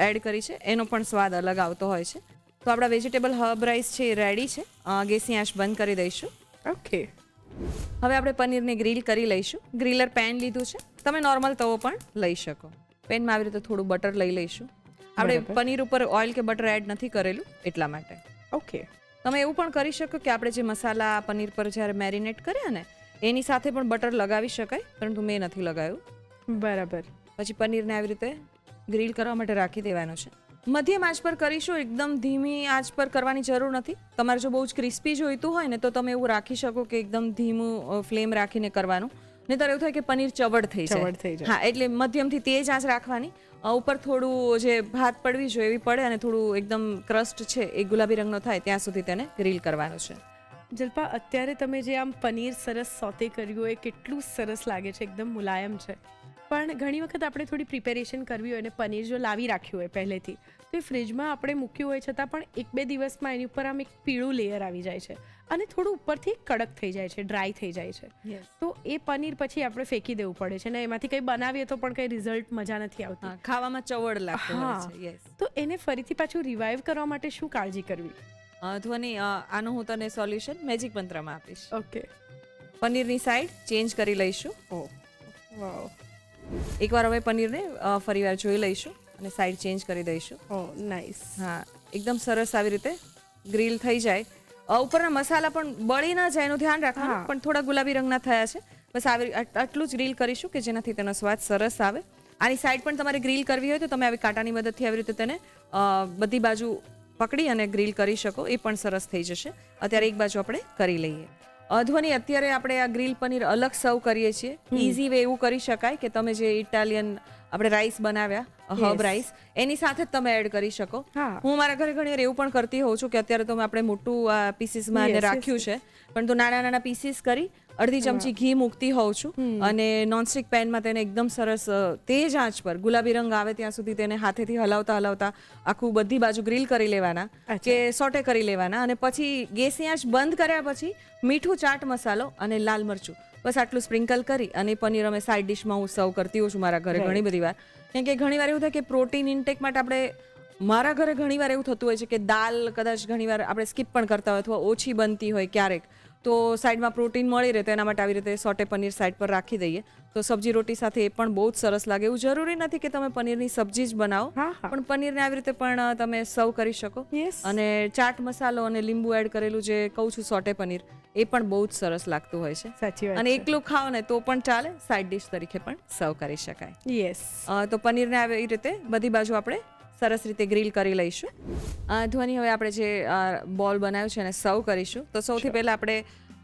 એડ કરી છે એનો પણ સ્વાદ અલગ આવતો હોય છે. તો આપણા વેજીટેબલ હર્બ રાઈસ છે એ રેડી છે. ગેસની આંચ બંધ કરી દઈશું. ઓકે. હવે આપણે પનીરને ગ્રીલ કરી લઈશું. ગ્રીલર પેન લીધું છે, તમે નોર્મલ તવો પણ લઈ શકો. પેનમાં આવી રીતે થોડું બટર લઈ લઈશું. આપણે પનીર ઉપર ઓઇલ કે બટર એડ નથી કરેલું એટલા માટે. ઓકે. તમે એવું પણ કરી શકો કે આપણે જે મસાલા પનીર પર જ્યારે મેરિનેટ કર્યા ને એની સાથે પણ બટર લગાવી શકાય, પરંતુ મેં નથી લગાવ્યું. બરાબર. પછી પનીરને આવી રીતે ગ્રીલ કરવા માટે રાખી દેવાનું છે. મધ્યમ આંચ પર કરીશું, એકદમ ધીમી આંચ પર કરવાની જરૂર નથી. તમારે જો બહુ જ ક્રિસ્પી જોઈતું હોય ને તો તમે એવું રાખી શકો કે એકદમ ધીમું ફ્લેમ રાખીને કરવાનું, નહીંતર એવું થાય કે પનીર ચવડ થઈ જાય. હા, એટલે મધ્યમથી તેજ આંચ રાખવાની. ઉપર થોડું જે ભાત પડવી જોઈએ એવી પડે અને થોડું એકદમ ક્રસ્ટ છે એ ગુલાબી રંગનો થાય ત્યાં સુધી તેને ગ્રીલ કરવાનું છે. જલ્પા, અત્યારે તમે જે આમ પનીર સરસ સોતે કર્યું એ કેટલું સરસ લાગે છે, એકદમ મુલાયમ છે. પણ ઘણી વખત આપણે થોડી પ્રિપેરેશન કરવી હોય અને પનીર જો લાવી રાખ્યું હોય પહેલેથી, તો એ ફ્રીજમાં આપણે મૂક્યું હોય છતાં પણ 1-2 દિવસમાં એની ઉપર આમ એક પીળું લેયર આવી જાય છે અને થોડું ઉપરથી કડક થઈ જાય છે, ડ્રાય થઈ જાય છે. તો એ પનીર પછી આપણે ફેંકી દેવું પડે છે ને એમાંથી કંઈ બનાવીએ તો પણ કંઈ રિઝલ્ટ મજા નથી આવતી. ખાવામાં ચવડ લાગતું હોય છે. યસ. તો એને ફરીથી પાછું રિવાઇવ કરવા માટે શું કાળજી કરવી? ધ્વનિ, આનું હું તને સોલ્યુશન મેજિક મંત્રમાં આપીશ. ઓકે. પનીરની સાઈડ ચેન્જ કરી લઈશું. ઓ વાવ. એકવાર હવે પનીરને ફરીવાર જોઈ લઈશું અને સાઈડ ચેન્જ કરી દઈશું. ઓ નાઇસ. હા, એકદમ સરસ આવી રીતે ગ્રીલ થઈ જાય. ઉપરના મસાલા પણ બળી ના જાય એનું ધ્યાન રાખવાનું, પણ થોડા ગુલાબી રંગના થયા છે. બસ આટલું જ ગ્રીલ કરીશું કે જેનાથી તેનો સ્વાદ સરસ આવે. આની સાઈડ પણ તમારે ગ્રીલ કરવી હોય તો તમે આવી કાંટાની મદદથી આવી રીતે તેને બધી બાજુ પકડી અને ગ્રીલ કરી શકો, એ પણ સરસ થઈ જશે. અત્યારે એક બાજુ આપણે કરી લઈએ. ધ્વનિ, અત્યારે આપણે આ ગ્રીલ પનીર અલગ સર્વ કરીએ છીએ. ઇઝી વે એવું કરી શકાય કે તમે જે ઇટાલિયન આપણે રાઈસ બનાવ્યા, હબ રાઈસ, એની સાથે જ તમે એડ કરી શકો. હું મારા ઘરે ઘણી વાર એવું પણ કરતી હોઉં છું કે અત્યારે તો આપણે મોટું પીસીસમાં રાખ્યું છે, પણ તો નાના નાના પીસીસ કરી અડધી ચમચી ઘી મૂકતી હોઉં છું અને નોનસ્ટિક પેનમાં તેને એકદમ સરસ તેજ આંચ પર ગુલાબી રંગ આવે ત્યાં સુધી તેને હાથેથી હલાવતા હલાવતા આખું બધી બાજુ ગ્રીલ કરી લેવાના કે સોટે કરી લેવાના. અને પછી ગેસની આંચ બંધ કર્યા પછી મીઠું, ચાટ મસાલો અને લાલ મરચું બસ આટલું સ્પ્રિંકલ કરી અને પનીર અમે સાઈડ ડિશમાં હું સર્વ કરતી હોઉં છું મારા ઘરે ઘણી બધી વાર. કેમ કે ઘણી વાર એવું થાય કે પ્રોટીન ઇન્ટેક માટે આપણે, મારા ઘરે ઘણી વાર એવું થતું હોય છે કે દાલ કદાચ ઘણી વાર આપણે સ્કીપ પણ કરતા હોય અથવા ઓછી બનતી હોય ક્યારેક, તો સાઈડમાં પ્રોટીન મળી રહે તો એના માટે આવી રીતે સોટે પનીર સાઈડ પર રાખી દઈએ તો સબ્જી રોટી સાથે એ પણ બહુ જ સરસ લાગે. એવું જરૂરી નથી કે તમે પનીરની સબ્જી જ બનાવો, પણ પનીરને આવી રીતે પણ તમે સર્વ કરી શકો. અને ચાટ મસાલો અને લીંબુ એડ કરેલું જે કહું છું સોટે પનીર, એ પણ બહુ જ સરસ લાગતું હોય છે. સાચી વાત. અને એકલું ખાઓ ને તો પણ ચાલે, સાઈડ ડિશ તરીકે પણ સર્વ કરી શકાય. યસ. તો પનીરને આવી રીતે બધી બાજુ આપણે સરસ રીતે ગ્રીલ કરી લઈશું. ધ્વનિ, હવે આપણે જે બોલ બનાવ્યું છે એને સર્વ કરીશું. તો સૌથી પહેલાં આપણે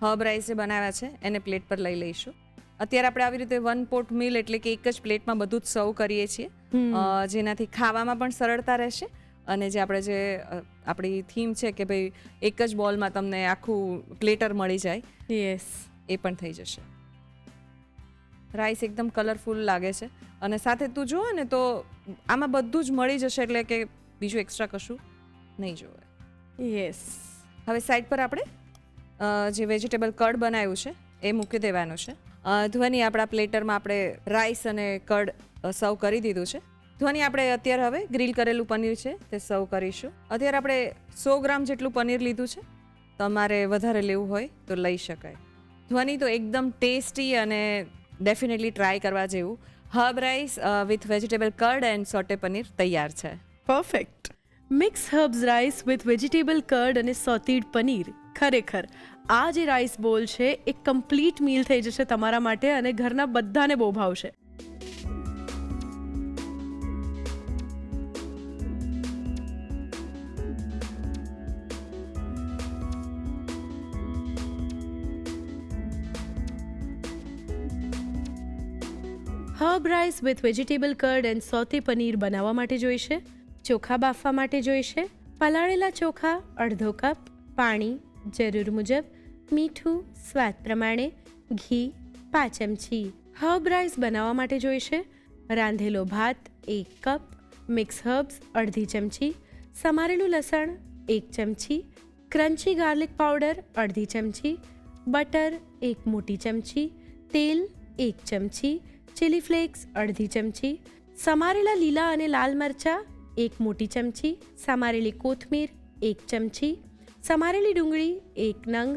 હબ રાઈસ જે બનાવ્યા છે એને પ્લેટ પર લઈ લઈશું. અત્યારે આપણે આવી રીતે 1 પોટ મીલ એટલે કે એક જ પ્લેટમાં બધું જ સર્વ કરીએ છીએ, જેનાથી ખાવામાં પણ સરળતા રહેશે. અને જે આપણે જે આપણી થીમ છે કે ભાઈ એક જ બોલમાં તમને આખું પ્લેટર મળી જાય, યસ, એ પણ થઈ જશે. રાઈસ એકદમ કલરફુલ લાગે છે અને સાથે તું જુઓ ને તો આમાં બધું જ મળી જશે, એટલે કે બીજું એક્સ્ટ્રા કશું નહીં જોવે. યસ. હવે સાઈડ પર આપણે જે વેજીટેબલ કર્ડ બનાવ્યું છે એ મૂકી દેવાનું છે. ધ્વનિ, આપણા પ્લેટરમાં આપણે રાઈસ અને કર્ડ સર્વ કરી દીધું છે. ધ્વનિ, આપણે અત્યારે હવે ગ્રીલ કરેલું પનીર છે તે સર્વ કરીશું. અત્યારે આપણે 100 ગ્રામ જેટલું પનીર લીધું છે, તમારે વધારે લેવું હોય તો લઈ શકાય. ધ્વનિ, તો એકદમ ટેસ્ટી અને ડેફિનેટલી ટ્રાય કરવા જેવું herb rice with vegetable curd and saute paneer તૈયાર છે. Perfect. Mix herbs rice with vegetable curd અને સોટીડ પનીર. ખરેખર આ જે રાઈસ બોલ છે એ કમ્પ્લીટ મીલ થઈ જશે તમારા માટે અને ઘરના બધાને બહુ ભાવશે. Herb rice with vegetable curd and saute paneer બનાવવા માટે જોઈશે ચોખા બાફવા માટે જોઈશે પલાળેલા ચોખા અડધો કપ, પાણી જરૂર મુજબ, મીઠું સ્વાદ પ્રમાણે, ઘી 5 ચમચી. હર્બ રાઈસ બનાવવા માટે જોઈશે રાંધેલો ભાત 1 કપ, મિક્સ હર્બ્સ અડધી ચમચી, સમારેલું લસણ 1 ચમચી, ક્રન્ચી ગાર્લિક પાવડર અડધી ચમચી, બટર 1 મોટી ચમચી, તેલ 1 ચમચી, ચીલી ફ્લેક્સ અડધી ચમચી, સમારેલા લીલા અને લાલ મરચાં 1 મોટી ચમચી, સમારેલી કોથમીર 1 ચમચી, સમારેલી ડુંગળી 1 નંગ,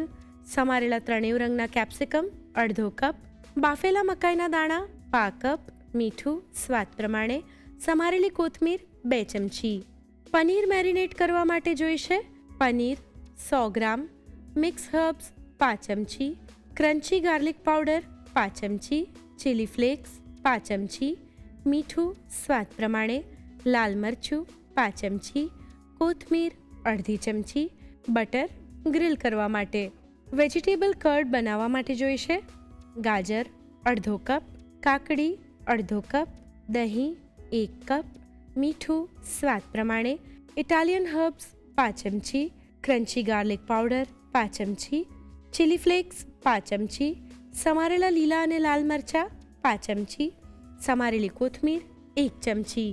સમારેલા 3 રંગના કેપ્સિકમ અડધો કપ, બાફેલા મકાઈના દાણા 1/2 કપ, મીઠું સ્વાદ પ્રમાણે, સમારેલી કોથમીર 2 ચમચી. પનીર મેરિનેટ કરવા માટે જોઈશે પનીર 100 ગ્રામ, મિક્સ હર્બ્સ 5 ચમચી, ક્રન્ચી ગાર્લિક પાવડર 5 ચમચી, ચીલી ફ્લેક્સ 5 ચમચી, મીઠું સ્વાદ પ્રમાણે, લાલ મરચું 5 ચમચી, કોથમીર અડધી ચમચી, બટર ગ્રીલ કરવા માટે. વેજીટેબલ કર્ડ બનાવવા માટે જોઈશે ગાજર અડધો કપ, કાકડી અડધો કપ, દહીં 1 કપ, મીઠું સ્વાદ પ્રમાણે, ઇટાલિયન હર્બ્સ 5 ચમચી, ક્રન્ચી ગાર્લિક પાવડર 5 ચમચી, ચીલી ફ્લેક્સ 5 ચમચી, સમારેલા લીલા અને લાલ મરચાં 5 ચમચી, સમારેલી કોથમીર 1 ચમચી.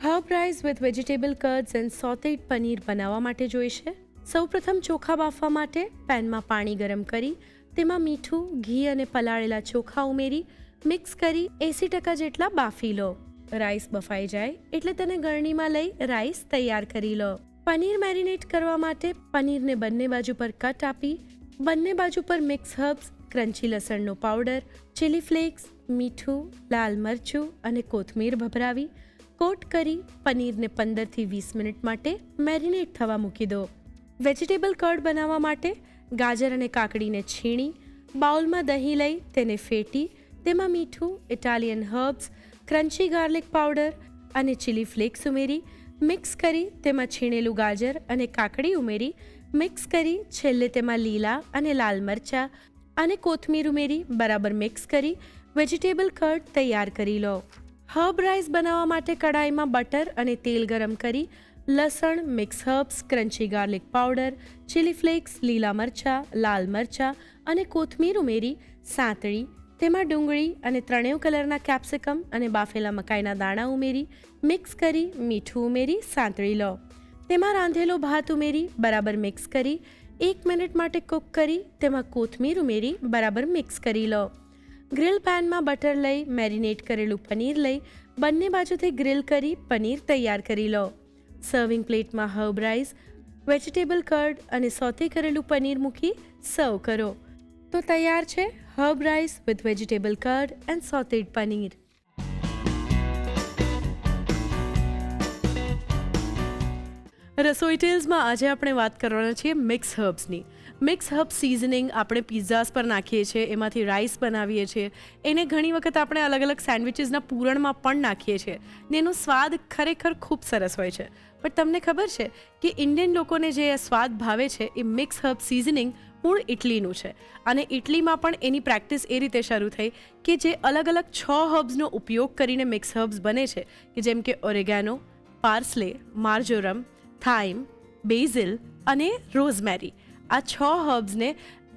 Herb rice with vegetable curds and sorted paneer બનાવવા માટે જોઈશે. સૌપ્રથમ ચોખા બાફવા માટે પેનમાં પાણી ગરમ કરી તેમાં મીઠું, ઘી અને પલાળેલા ચોખા ઉમેરી મિક્સ કરી 80% જેટલા બાફી લો. રાઈસ બફાઈ જાય એટલે તેને ગળણીમાં લઈ રાઈસ તૈયાર કરી લો. પનીર મેરિનેટ કરવા માટે પનીરને બંને બાજુ પર કટ આપી બંને બાજુ પર મિક્સ હર્બ્સ, ક્રન્ચી લસણનો પાવડર, ચીલી ફ્લેક્સ, મીઠું, લાલ મરચું અને કોથમીર ભભરાવી કોટ કરી પનીરને 15 થી 20 મિનિટ માટે મેરિનેટ થવા મૂકી દો. વેજીટેબલ કર્ડ બનાવવા માટે ગાજર અને કાકડીને છીણી બાઉલમાં દહીં લઈ તેને ફેટી તેમાં મીઠું, Italian herbs, crunchy garlic powder અને ચીલી ફ્લેક્સ ઉમેરી મિક્સ કરી તેમાં છીણેલું ગાજર અને કાકડી ઉમેરી મિક્સ કરી છેલ્લે તેમાં લીલા અને લાલ મરચાં અને કોથમીર ઉમેરી બરાબર મિક્સ કરી વેજીટેબલ કર્ડ તૈયાર કરી લો. હર્બ રાઈસ બનાવવા માટે કડાઈમાં બટર અને તેલ ગરમ કરી લસણ, mix herbs, crunchy garlic powder, chilli flex, લીલા મરચાં, લાલ મરચાં અને કોથમીર ઉમેરી સાંતળી તેમાં ડુંગળી અને 3 કલરના કેપ્સિકમ અને બાફેલા મકાઈના દાણા ઉમેરી મિક્સ કરી મીઠું ઉમેરી સાંતળી લો. તેમાં રાંધેલો ભાત ઉમેરી બરાબર મિક્સ કરી 1 મિનિટ માટે કૂક કરી તેમાં કોથમીર ઉમેરી બરાબર મિક્સ કરી લો. ગ્રીલ પેનમાં બટર લઈ મેરિનેટ કરેલું પનીર લઈ બંને બાજુથી ગ્રીલ કરી પનીર તૈયાર કરી લો. સર્વિંગ પ્લેટમાં હર્બ રાઈસ, વેજીટેબલ કર્ડ અને સોતે કરેલું પનીર મૂકી સર્વ કરો. તો તૈયાર છે herb rice with vegetable curd and sorted paneer. રસોઈ ટેલ્સમાં આજે આપણે વાત કરવાના છીએ મિક્સ હર્બ્સની. મિક્સ હર્બ સિઝનિંગ આપણે પિઝાસ પર નાખીએ છીએ, એમાંથી રાઈસ બનાવીએ છીએ, એને ઘણી વખત આપણે અલગ અલગ સેન્ડવિચીસના પૂરણમાં પણ નાખીએ છીએ ને એનો સ્વાદ ખરેખર ખૂબ સરસ હોય છે. પણ તમને ખબર છે કે ઇન્ડિયન લોકોને જે સ્વાદ ભાવે છે એ મિક્સ હર્બ સિઝનિંગ મૂળ ઇટલીનું છે અને ઇટલીમાં પણ એની પ્રેક્ટિસ એ રીતે શરૂ થઈ કે જે અલગ અલગ 6 હર્બ્સનો ઉપયોગ કરીને મિક્સ હર્બ્સ બને છે કે જેમ કે ઓરેગાનો, પાર્સલે, માર્જોરમ, થાઇમ, બેઝિલ અને રોઝમેરી. આ 6 હર્બ્સને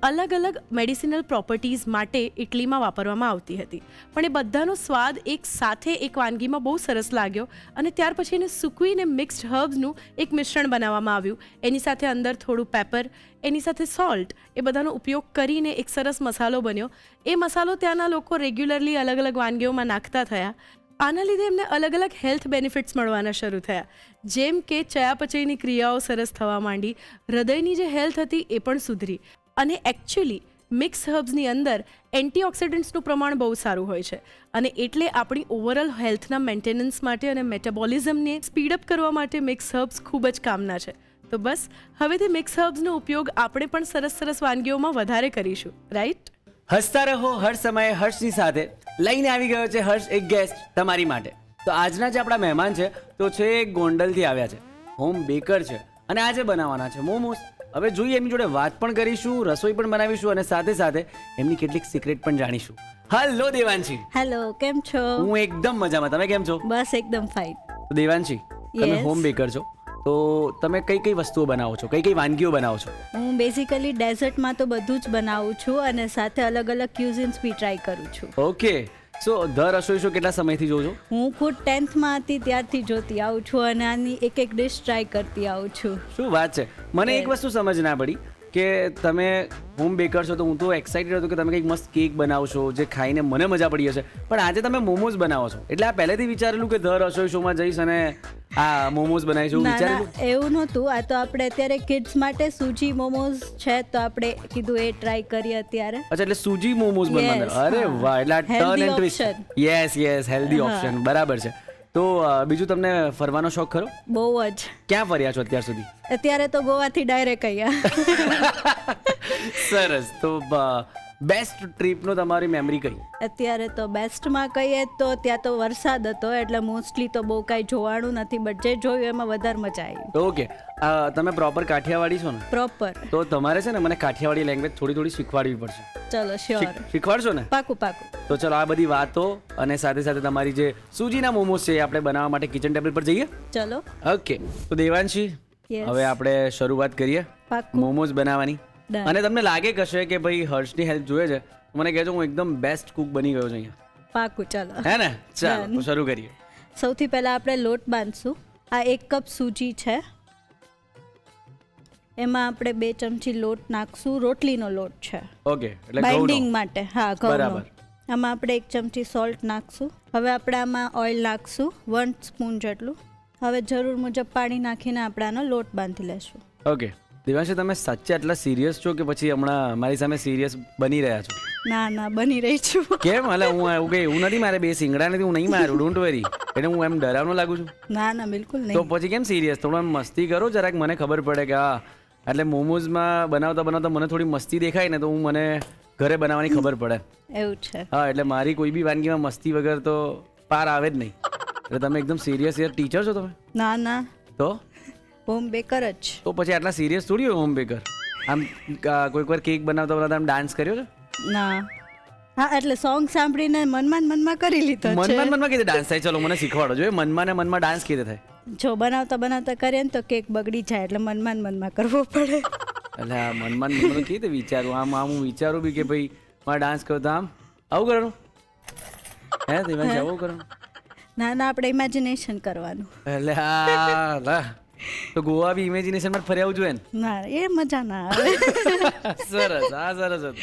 અલગ અલગ મેડિસિનલ પ્રોપર્ટીઝ માટે ઇટલીમાં વાપરવામાં આવતી હતી. પણ એ બધાનો સ્વાદ એક સાથે એક વાનગીમાં બહુ સરસ લાગ્યો અને ત્યાર પછી એને સૂકવીને મિક્સ્ડ હર્બ્સનું એક મિશ્રણ બનાવવામાં આવ્યું. એની સાથે અંદર થોડું પેપર, એની સાથે સોલ્ટ, એ બધાનો ઉપયોગ કરીને એક સરસ મસાલો બન્યો. એ મસાલો ત્યાંના લોકો રેગ્યુલરલી અલગ અલગ વાનગીઓમાં નાખતા થયા. આના લીધે એમને અલગ અલગ હેલ્થ બેનિફિટ્સ મળવાના શરૂ થયા, જેમ કે ચયાપચયની ક્રિયાઓ સરસ થવા માંડી, હૃદયની જે હેલ્થ હતી એ પણ સુધરી. અને એકચ્યુઅલી મિક્સ હર્બ્સની અંદર એન્ટીઓક્સિડન્ટ્સનું પ્રમાણ બહુ સારું હોય છે અને એટલે આપણી ઓવરઓલ હેલ્થના મેન્ટેનન્સ માટે અને મેટાબોલિઝમને સ્પીડઅપ કરવા માટે મિક્સ હર્બ્સ ખૂબ જ કામના છે. તો બસ હવેથી મિક્સ હર્બ્સનો ઉપયોગ આપણે પણ સરસ સરસ વાનગીઓમાં વધારે કરીશું, રાઈટ? હસતા રહો હર સમયે હર્ષની સાથે લઈને આવી ગયો છે હર્ષ એક ગેસ્ટ તમારી માટે. તો આજના જે આપણા મહેમાન છે તો છે ગોંડલથી આવ્યા છે, હોમ બેકર છે અને આજે બનાવવાના છે મોમોસ. હવે જોઈએ એમની જોડે વાત પણ કરીશું, રસોઈ પણ બનાવીશું અને સાથે સાથે એમની કેટલીક સિક્રેટ પણ જાણીશું. હેલો દેવાંશી. હેલો, કેમ છો? હું એકદમ મજામાં, તમે કેમ છો? બસ એકદમ ફાઇન. તો દેવાંશી, તમે Yes. હોમ બેકર છો તો તમે કઈ કઈ વસ્તુઓ બનાવો છો, કઈ કઈ વાનગીઓ બનાવો છો? હું બેઝિકલી ડેઝર્ટમાં તો બધું જ બનાવું છું અને સાથે અલગ અલગ ક્યુઝિન્સ બી ટ્રાય કરું છું. Okay, so the Rasoi show કેટલા સમયથી જોજો? હું ખુદ 10th હતી ત્યારથી જોતી આવું છું અને આની એક એક ડિશ ટ્રાય કરતી આવું છું. શું વાત છે! મને એક વસ્તુ સમજ ના પડી કે તમે હોમ બેકર છો તો હું તો એક્સાઇટેડ હતો કે તમે કંઈક મસ્ત કેક બનાવશો જે ખાઈને મને મજા પડી હશે, પણ આજે તમે મોમોઝ બનાવો છો એટલે આ પહેલેથી વિચારેલું કે ધ રસોઈ શોમાં જઈશ અને આ મોમોઝ બનાવીશું ના વિચારેલું? ના, એવું નહોતું. આ તો આપણે અત્યારે કિડ્સ માટે સૂજી મોમોઝ છે તો આપણે કીધું એ ટ્રાય કરીએ અત્યારે. અચ્છા, એટલે સૂજી મોમોઝ બનવાના. Yes, અરે હા. વાહ, એટલે આ Healthy turn and twist. option. Yes yes, healthy હા. ઓપ્શન, બરાબર છે. તો બીજું તમને ફરવાનો શોખ ખરો? બહુ જ. ક્યાં ફર્યા છો અત્યાર સુધી? અત્યારે તો ગોવાથી ડાયરેક્ટ અહીંયા. સરસ. તો બેસ્ટ ટ્રીપનો તમારી મેમરી કઈ? અત્યારે તો બેસ્ટમાં કહીએ તો ત્યાં તો વરસાદ હતો એટલે મોસ્ટલી તો બહુ કાંઈ જોવાનું નથી, બટ જે જોયું એમાં વધારે મજા આવી. ઓકે, તમે પ્રોપર કાઠિયાવાડી છો ને? પ્રોપર. તો તમારે છે ને મને કાઠિયાવાડી લેંગ્વેજ થોડી થોડી શીખવાડવી પડશે. ચલો, શ્યોર. શીખવાડશો ને? પાકું પાકું. તો ચલો, આ બધી વાતો અને સાથે સાથે તમારી જે સૂજીના મોમોસ છે એ આપણે બનાવવા માટે કિચન ટેબલ પર જઈએ. ચલો. ઓકે, તો દેવાંશી, Yes. હવે આપણે શરૂઆત કરીએ પાકું. મોમોસ બનાવવાની. Done. અને તમને લાગે કશે કે ભાઈ હર્ષની હેલ્પ જોઈએ છે તો મને કહેજો, હું એકદમ બેસ્ટ કુક બની ગયો છું અહીંયા. પાકું ચાલો. હે ને? ચાલો તો શરૂ કરીએ. સૌથી પહેલા આપણે લોટ બાંધશું. આ 1 કપ સૂજી છે, એમાં આપણે 2 ચમચી લોટ નાખશું. રોટલીનો લોટ છે, ઓકે, એટલે બાઇન્ડિંગ ઘઉંનો. માટે. હા, ઘઉંનો. બરાબર. આમાં આપણે 1 ચમચી સોલ્ટ નાખશું. હવે આપણે આમાં ઓઇલ નાખશું 1 સ્પૂન જેટલું. હવે જરૂર મુજબ પાણી નાખીને આપણે આનો લોટ બાંધી લેશું. ઓકે, દેવાંશી તમે સાચે આટલા સિરિયસ છો કે પછી હમણાં મારી સામે સિરિયસ બની રહ્યા છો? ના ના, બની રહી છું. કેમ? એટલે હું એવું કઈ એવું નથી, મારે 2 સિંગડા નથી, હું નહીં મારું, ડોન્ટ વરી. એટલે હું એમ ડરાવનો લાગુ છું? ના ના, બિલકુલ તો નહીં. પછી કેમ સિરિયસ? થોડું આમ મસ્તી કરો જરાક, મને ખબર પડે કે હા. એટલે મોમોઝમાં બનાવતા મને થોડી મસ્તી દેખાય ને તો હું મને ઘરે બનાવવાની ખબર પડે. એવું છે. હા, એટલે મારી કોઈ બી વાનગીમાં મસ્તી વગર તો પાર આવે જ નહીં. એટલે તમે એકદમ સિરિયસ ટીચર છો તમે? ના ના, તો હોમ બેકર જ. તો પછી આટલા સિરિયસ થોડી હોય હોમ બેકર. આમ કોઈક વાર કેક બનાવતા આમ ડાન્સ કર્યો છે? ના. હા, એટલે સોંગ સાંભળીને મનમાં કરી લીધો છે. મનમાં કીધે ડાન્સ થાય? ચલો મને શીખવાડો. જોઈએ મનમાં ને મનમાં ડાન્સ કીધે થાય? જો બનાવતા કરીએ ને તો કેક બગડી જાય, એટલે મનમાં કરવો પડે. એટલે આ મનમાં કઈ રીતે વિચારું? આમ હું વિચારું બી કે ભાઈ મારે ડાન્સ કરો તો આમ આવું કરવાનું? હે દેવાંશી, આવું કરવાનું? ના ના, આપણે ઇમેજિનેશન કરવાનું. એટલે હા, તો ગોવા બી ઇમેજિનેશનમાં ફરી આવું જોઈએ ને? ના, એ મજા ના આવે. સરસ, હા સરસ હતું.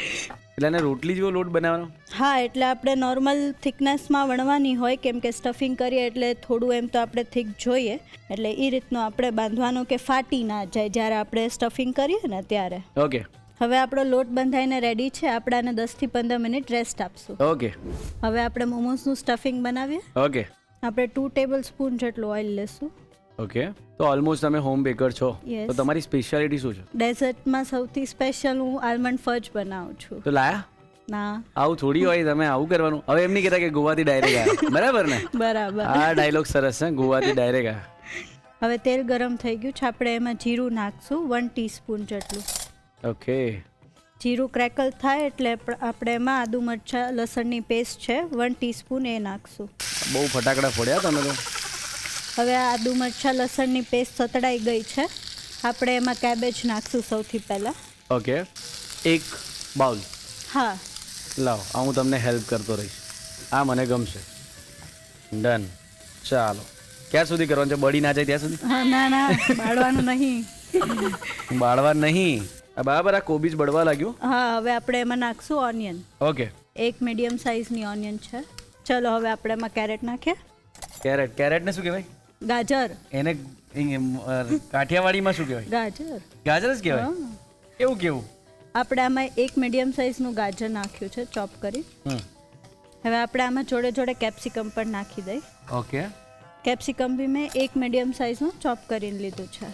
એટલે એને રોટલી જેવો લોટ બનાવવાનો? હા, એટલે આપણે નોર્મલ થિકનેસમાં વણવાની હોય, કેમ કે સ્ટફિંગ કરીએ એટલે થોડું એમ તો આપણે થીક જોઈએ. એટલે એ રીતનું આપણે બાંધવાનું કે ફાટી ના જાય જ્યારે આપણે સ્ટફિંગ કરીએ ને ત્યારે. ઓકે. હવે આપણો લોટ બંધાઈને રેડી છે. આપણે આને 10 થી 15 મિનિટ રેસ્ટ આપશું. ઓકે. હવે આપણે મોમોસનું સ્ટફિંગ બનાવીએ. ઓકે. આપણે 2 ટેબલ સ્પૂન જેટલું ઓઇલ લેશું. ઓકે, તો ઓલમોસ્ટ તમે હોમ બેકર છો. Yes. તો તમારી સ્પેશિયાલિટી શું છે? ડેઝર્ટમાં સૌથી સ્પેશિયલ હું આલમંડ ફજ બનાવું છું. તો લાયા? ના. આવું થોડી હોય, તમે આવું કરવાનું. હવે એમ નહીં કહેતા કે ગોવાથી ડાયરેક્ટ આવ્યા, બરાબર ને? બરાબર. આ ડાયલોગ સરસ છે, ગોવાથી ડાયરેક્ટ આવ્યા. હવે તેલ ગરમ થઈ ગયું છે. આપણે એમાં જીરું નાખશું 1 ટીસ્પૂન જેટલું. ઓકે. જીરું ક્રેકલ થાય એટલે આપણે એમાં આદુ મરચાં લસણની પેસ્ટ છે 1 ટીસ્પૂન એ નાખશું. બહુ ફટાકડા ફોડ્યા તમે તો. હવે આ આદુ મરચાં લસણની પેસ્ટ સતળાઈ ગઈ છે. આપણે એમાં કેબેજ નાખશું સૌથી પહેલાં. Okay, 1 bowl. હા. લાવો, આ હું તમને હેલ્પ કરતો રહીશ. આ મને ગમશે. ડન. ચાલો, ક્યાં સુધી કરવાનું છે? બળી ના જાય ત્યાં સુધી? હા, ના ના, બાળવાનું નહીં. બાળવા નહીં. આ બરાબર, આ કોબીજ બળવા લાગ્યું. હા, હવે આપણે એમાં નાખશું ઓનિયન. ઓકે. 1 મીડિયમ સાઇઝની ઓનિયન છે. ચલો, હવે આપણે એમાં કેરેટ નાખીએ. કેરેટને શું કહેવાય? ગાજર. એને કાઠિયાવાડીમાં શું કહેવાય? ગાજર. ગાજર જ કહેવાય? કેવું કેવું? આપણે આમાં 1 મીડિયમ સાઇઝનું ગાજર નાખ્યું છે ચોપ કરી. હવે આપણે આમાં જોડે જોડે કેપ્સિકમ પણ નાખી દઈ. ઓકે. કેપ્સિકમ બી મેં 1 મીડિયમ સાઇઝનું ચોપ કરીને લીધું છે.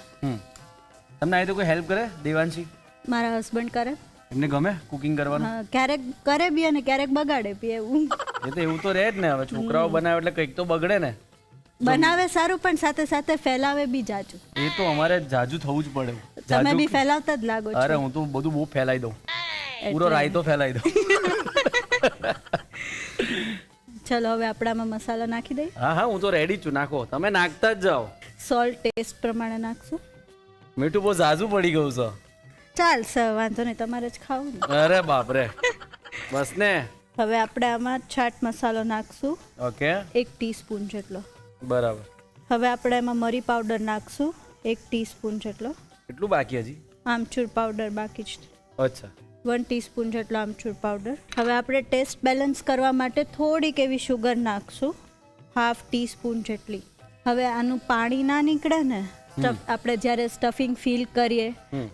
તમને આવી તો કોઈ હેલ્પ કરે દેવાંશી? મારા હસબન્ડ કરે. એમને ગમે કુકિંગ કરવાનું? હા, ક્યારેક કરે બી અને ક્યારેક બગાડે બી એવું. એ તો એવું તો રહે જ ને. હવે છોકરાઓ બનાવે એટલે કંઈક તો બગડે ને. બનાવે સારું પણ સાથે સાથે ફેલાવે બી જાજુ. એ તો અમારે જાજુ થવું જ પડે. તમે બી ફેલાવતા જ લાગો છો. અરે હું તો બધું બહુ ફેલાઈ દઉં, પૂરો રાયતો ફેલાઈ દઉં. ચલો, હવે આપણામાં મસાલા નાખી દઈએ. હા હા, હું તો રેડી છું. નાખો, તમે નાખતા જ જાઓ. સોલ્ટ ટેસ્ટ પ્રમાણે નાખશું. મીઠું બહુ ઝાઝું પડી ગયું છે. ચાલશે, વાંધો નહીં, તમારે જ ખાવું ને. અરે બાપરે, બસ ને. હવે આપણે આમાં ચાટ મસાલો નાખશું ઓકે, 1 ટીસ્પૂન જેટલો. બરાબર. હવે આપણે એમાં મરી પાવડર નાખશું 1 ટીસ્પૂન જેટલો. એટલું બાકી હજી? આમચૂર પાવડર બાકી જ. અચ્છા. 1 ટીસ્પૂન જેટલો આમચૂર પાવડર. હવે આપણે ટેસ્ટ બેલેન્સ કરવા માટે થોડીક એવી શુગર નાખશું, 1/2 ટીસ્પૂન જેટલી. હવે આનું પાણી ના નીકળે ને, આપણે જ્યારે સ્ટફિંગ ફિલ કરીએ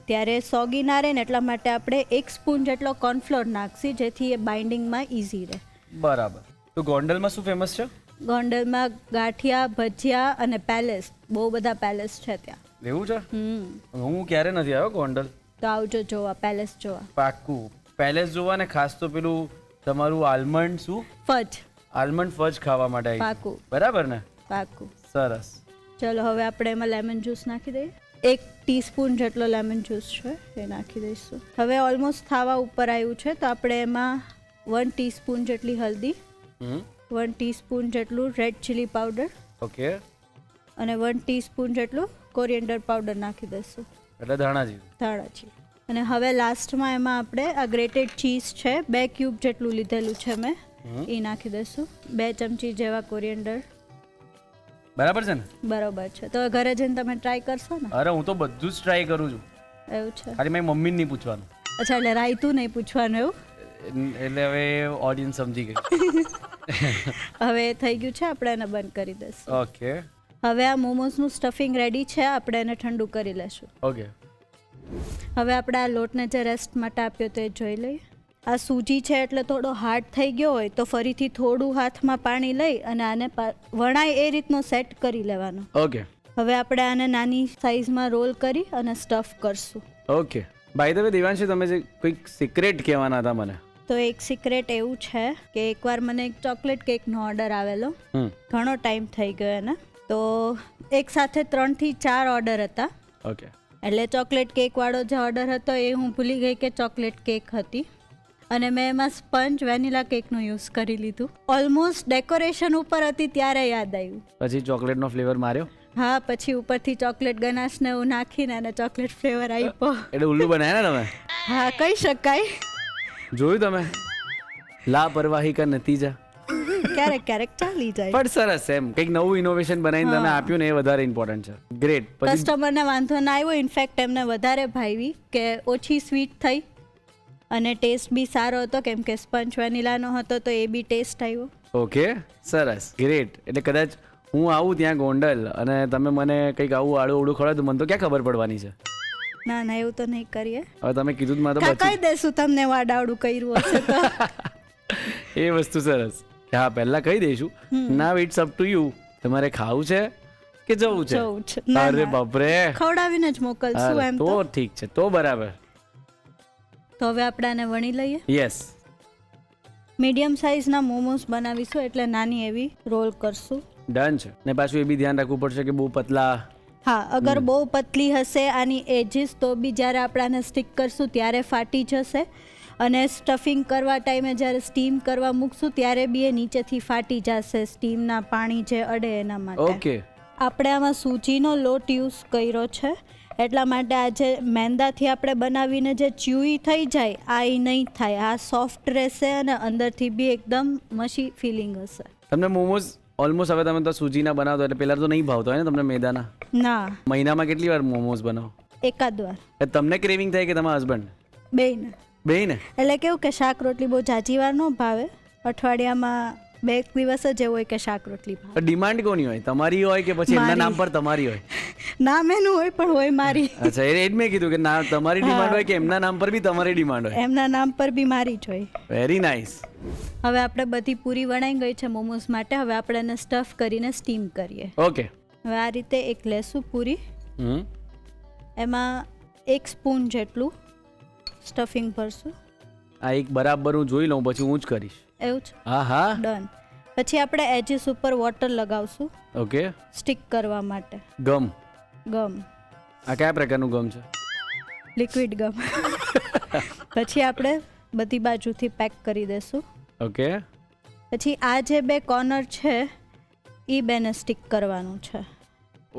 ત્યારે સોગી ના રહે ને, એટલા માટે આપણે 1 સ્પૂન જેટલો કોર્નફ્લોર નાખશી, જેથી એ બાઇન્ડિંગમાં ઇઝી રહે. બરાબર. તો ગોંડલમાં શું ફેમસ છે? ગોંડલમાં ગાંઠિયા, ભજીયા અને પેલેસ, બહુ બધા પેલેસ છે ત્યાં. એવું છે? હું ક્યારે નથી આવ્યો ગોંડલ. તો આવજો જોવા, પેલેસ જોવા. પાક્કું. પેલેસ જોવા ને ખાસ તો પેલું તમારું આલમંડ શું? ફજ. આલમંડ ફજ ખાવા માટે આવી. પાક્કું. બરાબર ને? પાક્કું. સરસ. ચલો, હવે આપણે એમાં લેમન જ્યુસ નાખી દઈએ. 1 ટીસ્પૂન જેટલો લેમન જ્યુસ છે એ નાખી દઈશું. હવે ઓલમોસ્ટ થાવા ઉપર આવ્યું છે, તો આપણે એમાં 1 ટીસ્પૂન જેટલી હલ્દી, 1 ટીસ્પૂન જેટલું રેડ ચીલી પાવડર, ઓકે, અને 1 ટીસ્પૂન જેટલું કોરિએન્ડર પાવડર નાખી દઈશું. એટલે ધાણાજી. ધાણાજી. અને હવે લાસ્ટમાં એમાં આપણે આ ગ્રેટેડ ચીઝ છે 2 ક્યુબ જેટલું લીધેલું છે મેં, એ નાખી દઈશું. 2 ચમચી જેવા કોરિએન્ડર. બરાબર છે ને? બરોબર છે. તો ઘરે જઈને તમે ટ્રાય કરશો ને? અરે હું તો બધું જ ટ્રાય કરું છું, એવું છે. ખાલી મારી મમ્મીને નહીં પૂછવાનું. અચ્છા, એટલે રાયતું નહીં પૂછવાનું એવું? એટલે હવે ઓડિયન્સ સમજી ગઈ. હવે થઈ ગયું છે, આપણે એને બંધ કરી દઈશું. ઓકે હવે આ મોમોસનું સ્ટફિંગ રેડી છે, આપણે એને ઠંડુ કરી લેશું. ઓકે. હવે આપણે આ લોટને જે રેસ્ટ માટે આપ્યો તો એ જોઈ લઈએ. આ સૂજી છે એટલે થોડો હાર્ડ થઈ ગયો હોય તો ફરીથી થોડું હાથમાં પાણી લઈ અને આને વણાય એ રીતનો સેટ કરી લેવાનો. ઓકે હવે આપણે આને નાની સાઈઝમાં રોલ કરી અને સ્ટફ કરશું. Okay. By the way Devanshi, તમે જે કોઈક સિક્રેટ કહેવાના હતા મને. તો એક સિક્રેટ એવું છે કે એકવાર મને એક ચોકલેટ કેકનો ઓર્ડર આવેલો, ઘણો ટાઈમ થઈ ગયો એને. તો એક સાથે 3 થી 4 ઓર્ડર હતા. ઓકે. એટલે ચોકલેટ કેકવાળો જે ઓર્ડર હતો એ હું ભૂલી ગઈ કે ચોકલેટ કેક હતી, અને મેં એમાં સ્પંજ વેનીલા કેકનું યુઝ કરી લીધું. ઓલમોસ્ટ ડેકોરેશન ઉપર હતી ત્યારે યાદ આવ્યું. પછી ચોકલેટનો ફ્લેવર માર્યો? હા, પછી ઉપરથી ચોકલેટ ગનાશ ને એવું નાખીને અને ચોકલેટ ફ્લેવર આપ્યો. એટલે ઉલ્લુ બનાવ્યા ને તમે? હા, કહી શકાય. જોયું તમે? લાપરવાહી કા નતીજા. ક્યારેક ક્યારેક ચાલી જાય. પણ સરસ, એમ કંઈક નવું ઇનોવેશન બનાવીને તમે આપ્યું ને એ વધારે ઇમ્પોર્ટન્ટ છે. ગ્રેટ. પછી કસ્ટમરને વાંધો ના આવ્યો, ઇનફેક્ટ એમને વધારે ભાવી કે ઓછી સ્વીટ થઈ અને ટેસ્ટ બી સારો હતો, કેમ કે સ્પંચ વેનીલાનો હતો તો એ બી ટેસ્ટ આવ્યો. ઓકે, સરસ, ગ્રેટ. એટલે કદાચ હું આવું ત્યાં ગોંડલ અને તમે મને કંઈક આવું આડું અવડું ખવડાવો તો મને તો ક્યાં ખબર પડવાની છે? ના ના, એવું તો નહીં કરીએ. હવે તમે કીધું તો મને તો કહી દેશું તમને વાડાવડું કર્યું હશે તો. એ વસ્તુ સરસ. હા, પહેલા કહી દઈશું. Now it's up to you. તમારે ખાવું છે કે જવું છે? જવું છે. ના, અરે ના. બાપરે, ખવડાવીને જ મોકલશું અરે એમ તો તો. ઠીક છે, તો બરાબર. તો હવે આપણે આને વણી લઈએ. યસ. મીડિયમ સાઇઝના મોમોસ બનાવીશું એટલે નાની એવી રોલ કરશું. ડન છે. ને પાછું એ બી ધ્યાન રાખવું પડશે કે બહુ પતલા. હા, અગર બહુ પતલી હશે આની એજીસ તો બી જ્યારે આપણે આને સ્ટીક કરશું ત્યારે ફાટી જશે, અને સ્ટફિંગ કરવા ટાઈમે જ્યારે સ્ટીમ કરવા મૂકશું ત્યારે બી એ નીચેથી ફાટી જશે, સ્ટીમના પાણી જે અડે એના માટે. ઓકે. આપણે આમાં સૂજીનો લોટ યુઝ કર્યો છે, એટલા માટે આ જે મેંદાથી આપણે બનાવીને જે ચ્યુઈ થઈ જાય આ એ નહીં થાય. આ સોફ્ટ રહેશે અને અંદરથી બી એકદમ મસી ફિલિંગ હશે. તમને મોમોઝ ઓલમોસ્ટ હવે તમે તો સૂજીના બનાવતો એટલે પહેલા તો નહીં ભાવતો હોય ને તમને મેદાના? ના, મહિનામાં કેટલી વાર મોમોઝ બનાવો? એકાદ વાર. એ તમને ક્રેવિંગ થાય કે તમારા હસબન્ડ? બેયને. બેયને? એટલે કેવું કે શાક રોટલી બહુ જાજી વાર ન ભાવે, અઠવાડિયામાં 2 દિવસ જ એવું હોય કે શાક રોટલી ભાવે. ડિમાન્ડ કોની હોય, તમારી હોય કે પછી એમના મારી. નામ પર તમારી હોય? નામ એનું હોય પણ હોય મારી. અચ્છા, એ જ મેં કીધું કે ના તમારી ડિમાન્ડ હોય કે એમના નામ પર બી તમારી ડિમાન્ડ હોય? એમના નામ પર બી મારી જ હોય. Very nice. હવે આપણે બધી પૂરી વણાઈ ગઈ છે મોમોસ માટે. હવે આપણે એને સ્ટફ કરીને સ્ટીમ કરીએ. ઓકે. હવે આ રીતે એક લેશું પૂરી, એમાં 1 સ્પૂન જેટલું સ્ટફિંગ ભરશું. આ એક બરાબર હું જોઈ લઉં પછી હું જ કરીશ. એવું છે? હા હા. ડન. પછી આપણે એજીસ ઉપર વોટર લગાવશું ઓકે. સ્ટીક કરવા માટે. ગમ? ગમ, આ કયા પ્રકારનું ગમ છે? લિક્વિડ ગમ. પછી આપણે બધી બાજુથી પેક કરી દેશું. ઓકે. પછી આ જે 2 કોર્નર છે એ બેને સ્ટીક કરવાનું છે.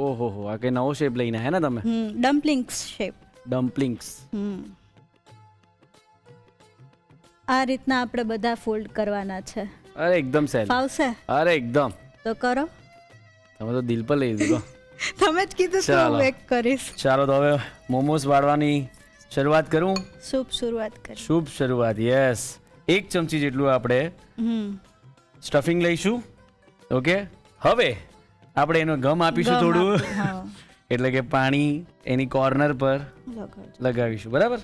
ઓહો હો, આ કઈ નવો શેપ લઈને હે ને તમે? ડમ્પલિંગ્સ શેપ. ડમ્પલિંગ્સ. આ રીતના આપણે બધા ફોલ્ડ કરવાના છે. અરે એકદમ સહેલું. ફાવશે? અરે એકદમ. તો કરો. તમે તો દિલ પર લઈ લીધું. તમે જ કીધું તો ચાલો. હું એક કરીશ. ચાલો તો હવે મોમોસ વાળવાની શરૂઆત કરું. શુભ શરૂઆત કરી. શુભ શરૂઆત. યસ. 1 ચમચી જેટલું આપણે સ્ટફિંગ લઈશું. ઓકે. હવે આપણે એનો ગમ આપીશું થોડું, એટલે કે પાણી એની કોર્નર પર લગાવીશું. બરાબર.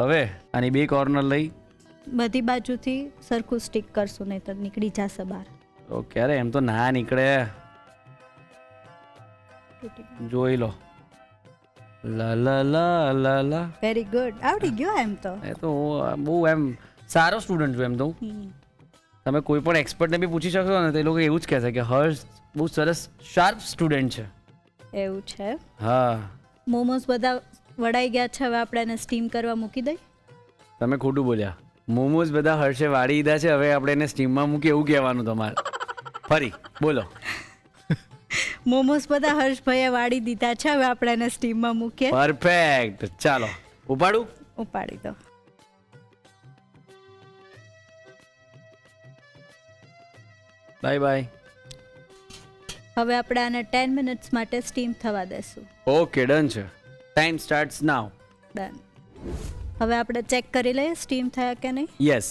હવે આની 2 કોર્નર લઈ બધી બાજુથી સરખું સ્ટીક કરશું, નહીં તો નીકળી જશે બહાર. ઓકે. અરે એમ તો ના નીકળે, જોઈ લો. લા લા લા લા લા. વેરી ગુડ, આવડી ગયો એમ તો. એ તો હું બહુ એમ સારો સ્ટુડન્ટ છું એમ તો. તમે કોઈ પણ એક્સપર્ટને બી પૂછી શકશો ને તો એ લોકો એવું જ કહેશે કે હર્ષ બહુ સરસ શાર્પ સ્ટુડન્ટ છે. એવું છે? હા. મોમોસ બધા વડાઈ ગયા છે, હવે આપણે એને સ્ટીમ કરવા મૂકી દઈ. તમે ખોટું બોલ્યા. મોમોઝ બધા હર્ષે વાળી દીધા છે, હવે આપણે એને સ્ટીમમાં મૂકી એવું કહેવાનું તમારે. ફરી બોલો. મોમોસ બધા હર્ષભાઈએ વાળી દીધા છે, હવે આપણે એને સ્ટીમમાં મૂકીએ. પરફેક્ટ. ચાલો ઉપાડું. ઉપાડી દો. Bye bye. હવે આપણે આને 10 મિનિટ્સ માટે સ્ટીમ થવા દેશું. ઓકે, ડન છે. ટાઈમ સ્ટાર્ટ્સ નાઉ. ડન. હવે આપણે ચેક કરી લઈએ સ્ટીમ થયા કે નહીં. યસ.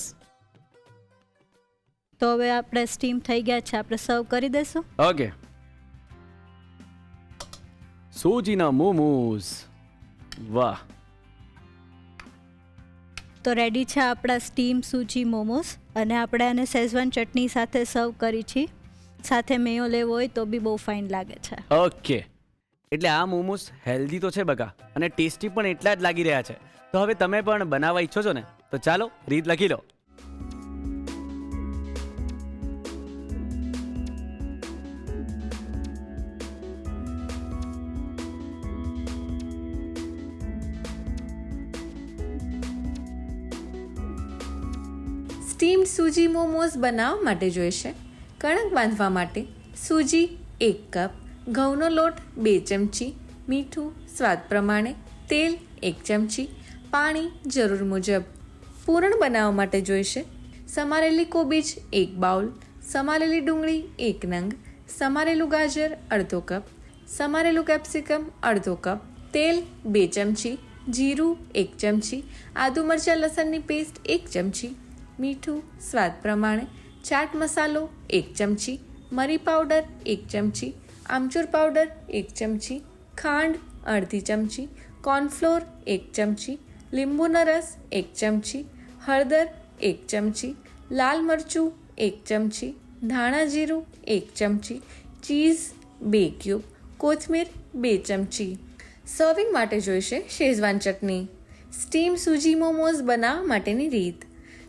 તો હવે આપણે સ્ટીમ થઈ ગયા છે, આપણે સર્વ કરી દઈશું. ઓકે. સૂજીના મોમોસ. વાહ. તો રેડી છે આપણા સ્ટીમ સૂજી મોમોસ, અને આપણે આને શેઝવાન ચટણી સાથે સર્વ કરી છે. સાથે મેયો લેવો હોય તો બી બહુ ફાઇન લાગે છે. ઓકે, એટલે આ મોમોસ હેલ્ધી તો છે બકા, અને ટેસ્ટી પણ એટલા જ લાગી રહ્યા છે. તો હવે તમે પણ બનાવવા ઈચ્છો છો ને, તો ચાલો રીત લખી લો. સ્ટીમ્ડ સૂજી મોમોઝ બનાવવા માટે જોઈશે કણક બાંધવા માટે સૂજી 1 કપ, ઘઉંનો લોટ 2 ચમચી, મીઠું સ્વાદ પ્રમાણે, તેલ 1 ચમચી, પાણી જરૂર મુજબ. પૂરણ બનાવવા માટે જોઈશે સમારેલી કોબીજ 1 બાઉલ, સમારેલી ડુંગળી 1 નંગ, સમારેલું ગાજર અડધો કપ, સમારેલું કેપ્સિકમ અડધો કપ, તેલ 2 ચમચી, જીરું 1 ચમચી, આદુ મરચાં લસણની પેસ્ટ 1 ચમચી, મીઠું સ્વાદ પ્રમાણે, ચાટ મસાલો 1 ચમચી, મરી પાવડર 1 ચમચી, આમચૂર પાવડર 1 ચમચી, ખાંડ અડધી ચમચી, કોર્નફ્લોર 1 ચમચી, લીંબુનો રસ 1 ચમચી, હળદર 1 ચમચી, લાલ મરચું 1 ચમચી, ધાણા જીરું 1 ચમચી, ચીઝ 2 ક્યુબ, કોથમીર 2 ચમચી. સર્વિંગ માટે જોઈશે શેઝવાન ચટણી. સ્ટીમ સૂજી મોમોઝ બનાવવા માટેની રીત.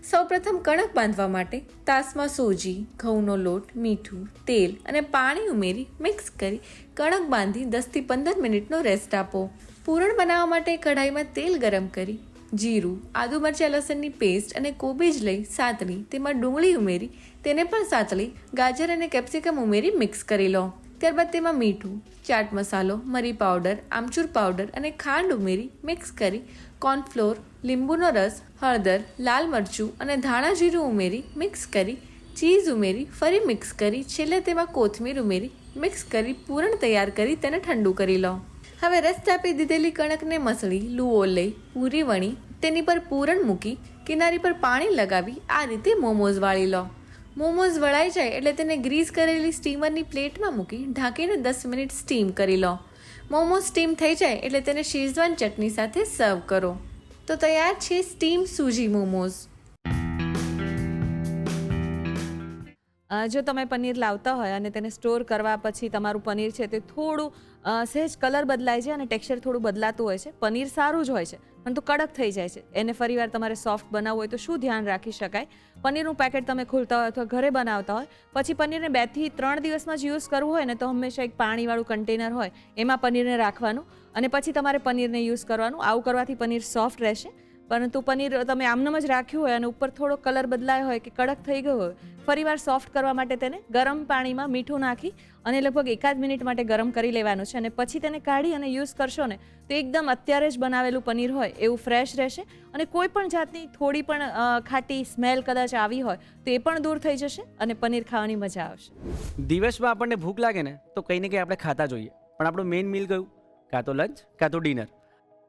સૌપ્રથમ કણક બાંધવા માટે તાસમાં સૂજી, ઘઉંનો લોટ, મીઠું, તેલ અને પાણી ઉમેરી મિક્સ કરી કણક બાંધી 10થી 15 મિનિટનો રેસ્ટ આપો. પૂરણ બનાવવા માટે કઢાઈમાં તેલ ગરમ કરી જીરું, આદુ મરચાં લસણની પેસ્ટ અને કોબીજ લઈ સાતળી તેમાં ડુંગળી ઉમેરી તેને પણ સાતળી ગાજર અને કેપ્સિકમ ઉમેરી મિક્સ કરી લો. ત્યારબાદ તેમાં મીઠું, ચાટ મસાલો, મરી પાવડર, આમચૂર પાવડર અને ખાંડ ઉમેરી મિક્સ કરી કોર્નફ્લોર, લીંબુનો રસ, હળદર, લાલ મરચું અને ધાણા જીરું ઉમેરી મિક્સ કરી ચીઝ ઉમેરી ફરી મિક્સ કરી છેલ્લે તેમાં કોથમીર ઉમેરી મિક્સ કરી પૂરણ તૈયાર કરી તેને ઠંડુ કરી લો. હવે રેસ્ટ આપી દીધેલી કણકને મસળી લુઓ લઈ પૂરી વણી તેની પર પૂરણ મૂકી કિનારી પર પાણી લગાવી આ રીતે મોમોઝ વાળી લો. મોમોઝ વળાઈ જાય એટલે તેને ગ્રીસ કરેલી સ્ટીમરની પ્લેટમાં મૂકી ઢાંકીને 10 મિનિટ સ્ટીમ કરી લો. મોમોઝ સ્ટીમ થઈ જાય એટલે તેને શેઝવાન ચટણી સાથે સર્વ કરો. તો તૈયાર છે સ્ટીમ સૂજી મોમોઝ. જો તમે પનીર લાવતા હોય અને તેને સ્ટોર કરવા પછી તમારું પનીર છે તે થોડું સહેજ કલર બદલાય છે અને ટેક્સચર થોડું બદલાતું હોય છે. પનીર સારું જ હોય છે પરંતુ કડક થઈ જાય છે. એને ફરીવાર તમારે સોફ્ટ બનાવવું હોય તો શું ધ્યાન રાખી શકાય? પનીરનું પેકેટ તમે ખોલતા હોય અથવા ઘરે બનાવતા હોય પછી પનીરને 2 થી 3 દિવસમાં જ યુઝ કરવું હોય ને તો હંમેશા એક પાણીવાળું કન્ટેનર હોય એમાં પનીરને રાખવાનું અને પછી તમારે પનીરને યુઝ કરવાનું. આવું કરવાથી પનીર સોફ્ટ રહેશે. પરંતુ પનીર તમે આમનામ જ રાખ્યું હોય અને ઉપર થોડો કલર બદલાયો હોય કે કડક થઈ ગયો હોય ફરીવાર સોફ્ટ કરવા માટે તેને ગરમ પાણીમાં મીઠું નાખી અને લગભગ 1 મિનિટ માટે ગરમ કરી લેવાનું છે અને પછી તેને કાઢી અને યુઝ કરશો ને તો એકદમ અત્યારે જ બનાવેલું પનીર હોય એવું ફ્રેશ રહેશે અને કોઈ પણ જાતની થોડી પણ ખાટી સ્મેલ કદાચ આવી હોય તો એ પણ દૂર થઈ જશે અને પનીર ખાવાની મજા આવશે. દિવસમાં આપણને ભૂખ લાગે ને તો કંઈ ને કંઈ આપણે ખાતા જોઈએ, પણ આપણું મેઇન મીલ કયું? કાં તો લંચ કાં તો ડિનર.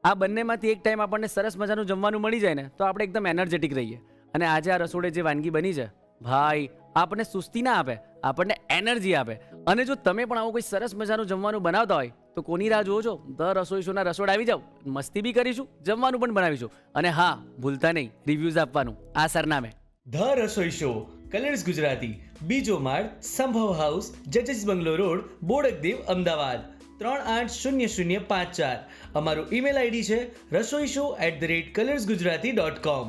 આ બંનેમાંથી એક ટાઈમ આપણને સરસ મજાનું જમવાનું મળી જાય ને તો આપણે એકદમ એનર્જેટિક રહીએ. અને આજે આ રસોડે જે વાનગી બની છે ભાઈ આપણને સુસ્તી ના આપે, આપણને એનર્જી આપે. અને જો તમે પણ આવું કોઈ સરસ મજાનું જમવાનું બનાવતા હોય તો કોની રાહ જુઓ છો? ધ રસોઈ શોના રસોડ આવી જાઓ, મસ્તી બી કરીશું, જમવાનું પણ બનાવીશું. અને હા, ભૂલતા નહીં રિવ્યૂઝ આપવાનું આ સરનામે. The Rasoi show, colours Gujarati, બીજો માળ, સંભવ હાઉસ, જજીસ બંગલો રોડ, બોડકદેવ, અમદાવાદ 380054. અમારું ઈમેલ આઈડી છે rasoishow@colorsgujarati.com.